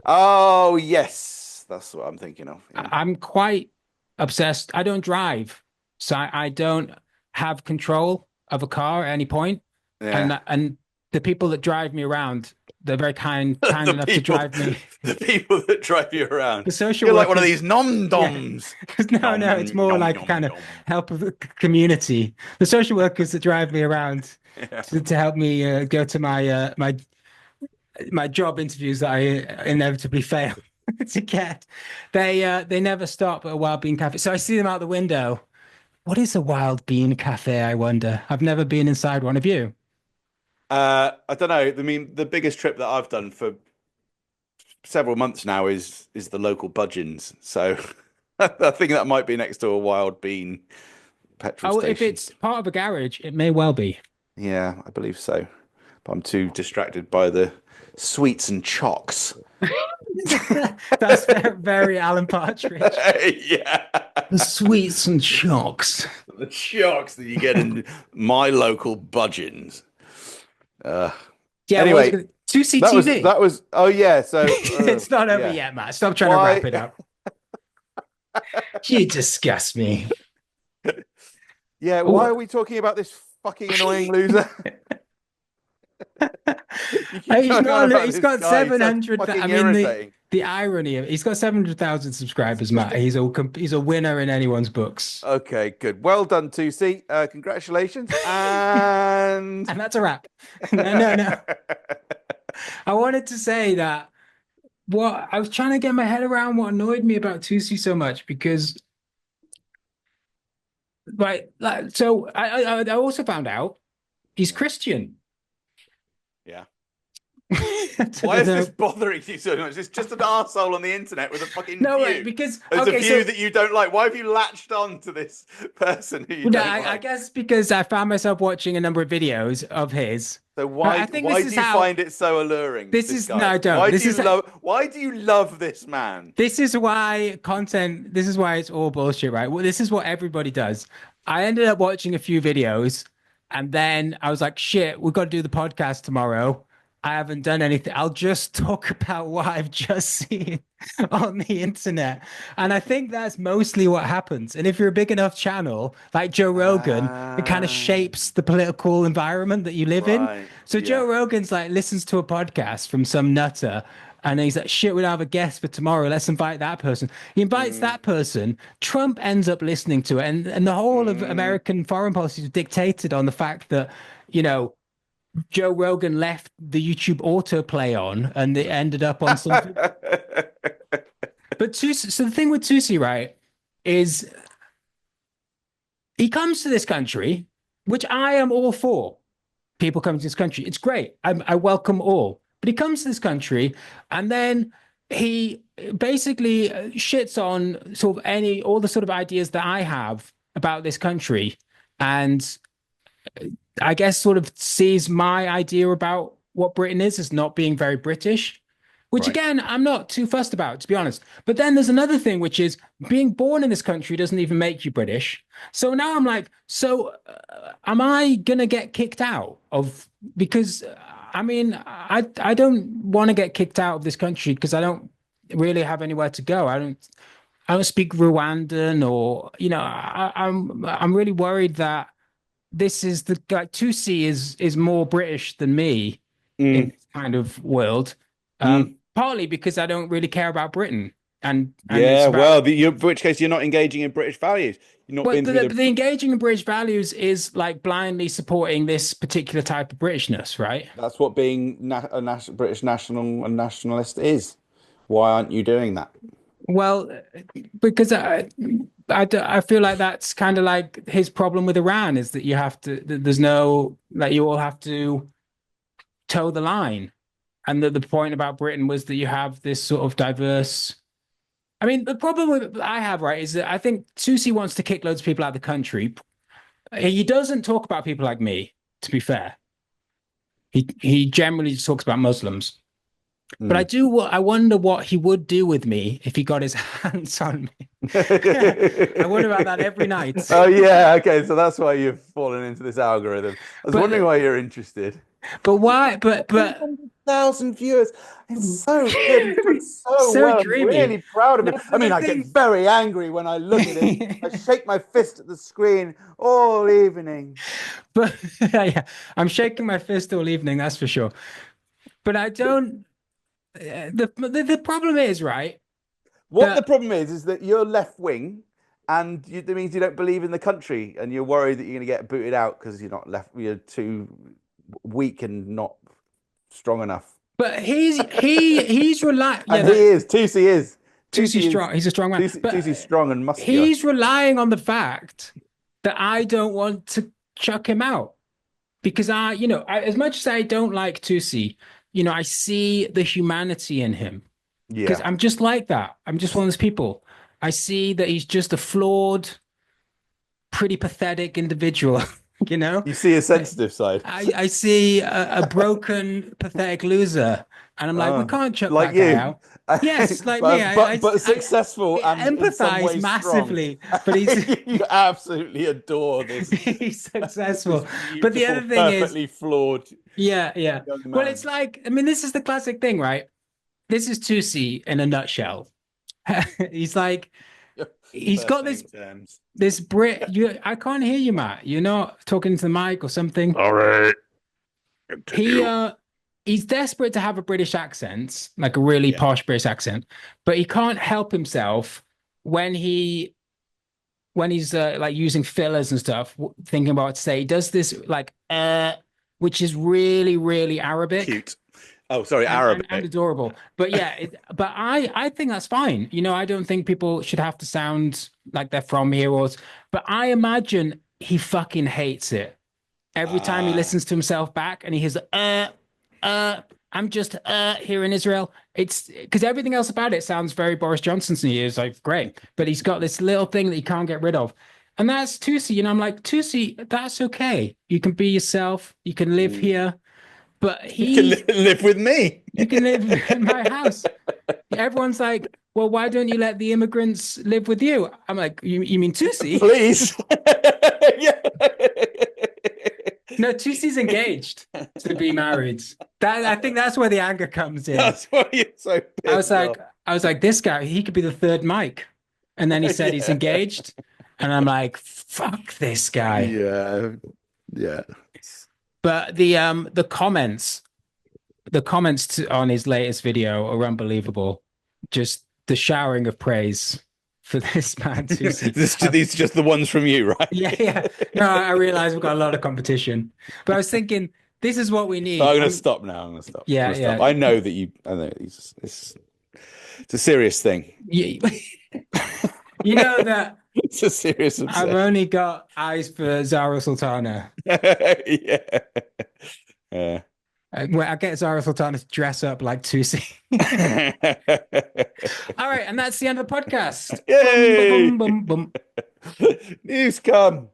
Oh yes, that's what I'm thinking of. Yeah. I'm quite obsessed. I don't drive, so I don't have control of a car at any point. Yeah. And the people that drive me around, they're very kind The enough to drive me. The people that drive you around. The social You're like one of workers- these Nondoms. No, it's more like kind of help of the community. The social workers that drive me around to help me go to my my job interviews that I inevitably fail to get. They never stop at a Wild Bean Cafe. So I see them out the window. What is a Wild Bean Cafe, I wonder? I've never been inside one. Have you? I don't know. I mean, the biggest trip that I've done for several months now is the local Budgeons. So I think that might be next to a Wild Bean petrol station. If it's part of a garage, it may well be. Yeah, I believe so. But I'm too distracted by the sweets and chocks. That's very, very Alan Partridge. Yeah. The sweets and chocks. The chocks that you get in my local Budgeons. Yeah. Anyway, 2CTV. that was. Oh yeah. So It's not over yet, Matt. Stop trying to wrap it up. You disgust me. Yeah. Why are we talking about this fucking annoying loser? He's got 700. I mean, irritating. the irony of he's got 700,000 subscribers, Matt. He's a winner in anyone's books. Okay, good. Well done, 2C. Congratulations. And And that's a wrap. No. I wanted to say that what I was trying to get my head around what annoyed me about Tusi so much because, right, so I also found out he's Christian. Yeah. I Why is don't this know. bothering you so much? It's just an arsehole on the internet with a fucking No, view. right, because There's okay, a view that you don't like. Why have you latched on to this person who you no, don't I like? guess because I found myself watching a number of videos of his. So why I think why this do is you how- find it so alluring? This this is guy? no, I don't. Why This do you is why do you love this man? This is why content. This is why it's all bullshit, right? Well, this is what everybody does. I ended up watching a few videos, and then I was like, "Shit, we've got to do the podcast tomorrow." I haven't done anything. I'll just talk about what I've just seen on the internet. And I think that's mostly what happens. And if you're a big enough channel like Joe Rogan, it kind of shapes the political environment that you live in. Right, So Joe yeah. Rogan's like listens to a podcast from some nutter and he's like, shit, we'll have a guest for tomorrow. Let's invite that person. He invites that person. Trump ends up listening to it. And the whole of American foreign policy is dictated on the fact that, you know, Joe Rogan left the YouTube autoplay on and it ended up on something. But Tusi, so the thing with Tusi, right, is he comes to this country, which I am all for. People coming to this country. It's great. I welcome all. But he comes to this country and then he basically shits on sort of all the sort of ideas that I have about this country. And I guess sort of sees my idea about what Britain is as not being very British, which Right. again, I'm not too fussed about, to be honest. But then there's another thing, which is being born in this country doesn't even make you British. So now I'm like, am I going to get kicked out of, because I mean, I don't want to get kicked out of this country because I don't really have anywhere to go. I don't speak Rwandan, or I'm really worried that this is the like 2C is more British than me in Mm, this kind of world. mm. Partly because I don't really care about Britain, and it's Yeah, about well, in which case you're not engaging in British values. You've not well, been through the. the engaging in British values is like blindly supporting this particular type of Britishness, right? That's what being British national and nationalist is. Why aren't you doing that? Well, because I feel like that's kind of like his problem with Iran is that you have to, there's no, like you all have to toe the line. And the point about Britain was that you have this sort of diverse. I mean, the problem with I have, right, is that I think Susi wants to kick loads of people out of the country. He doesn't talk about people like me, to be fair. He generally just talks about Muslims. But I wonder what he would do with me if he got his hands on me. I wonder about that every night. Oh yeah, okay, so that's why you've fallen into this algorithm. I was wondering why you're interested. But why? But 1,000 viewers. It's so good. It's so So well. I'm dreamy. really proud of it. No, I mean, the I get thing- very angry when I look at it. I shake my fist at the screen all evening. but yeah, I'm shaking my fist all evening, that's for sure. But I don't. The problem is, right? What That- the problem is that you're left wing, and that means you don't believe in the country, and you're worried that you're going to get booted out because you're not left. You're too weak and not strong enough. But he's relying. Yeah, And he is. Tusi is. Tusi's strong. He's a strong man. But Tusi's strong and muscular. he's relying on the fact that I don't want to chuck him out because as much as I don't like Tusi, I see the humanity in him because Yeah. I'm just like that. I'm just one of those people. I see that he's just a flawed, pretty pathetic individual. You see a sensitive side. I see a broken, pathetic loser, and I'm like, we can't chuck like that guy you. out. Yes, like but, me. but successful I and in some empathize ways massively, strong. but he's You absolutely adore this. he's successful. this But the beautiful, other thing is, perfectly flawed. yeah. young Well, man. it's like, I mean, this is the classic thing, right? This is Tusi in a nutshell. He's like, he's got this Brit. I can't hear you, Matt. You're not talking to the mic or something. All right. He's desperate to have a British accent, like a really posh British accent, but he can't help himself when he's like using fillers and stuff, thinking about what to say. He does this like which is really, really Arabic. Cute. Oh, sorry, and- Arabic. and adorable. But yeah, but I think that's fine. I don't think people should have to sound like they're from here, but I imagine he fucking hates it every time he listens to himself back and he hears I'm just here in Israel. It's because everything else about it sounds very Boris Johnson to you. It's like great, but he's got this little thing that he can't get rid of. And that's Tusi. I'm like, Tusi, that's okay. You can be yourself. You can live here. But You can live with me. you can live in my house. Everyone's like, well, why don't you let the immigrants live with you? I'm like, you mean Tusi? Please. Yeah. No, Tusi's engaged to be married. I think that's where the anger comes in. That's why you're so pissed I was like, this guy, he could be the third Mike. And then he said he's engaged. And I'm like, fuck this guy. Yeah. But the comments on his latest video are unbelievable. Just the showering of praise for this man. These are just the ones from you, right? Yeah. No, I realize we've got a lot of competition. But I was thinking, this is what we need. So I'm going to stop now. I'm going to stop. Yeah, I'm gonna stop. yeah. I know it's a serious thing. You know that It's a serious I've obsession. only got eyes for Zara Sultana. Yeah. Well, I get Zara Sultana to dress up like Tusi. All right, and that's the end of the podcast. Yay! Bum, bum, bum, bum. Newscum.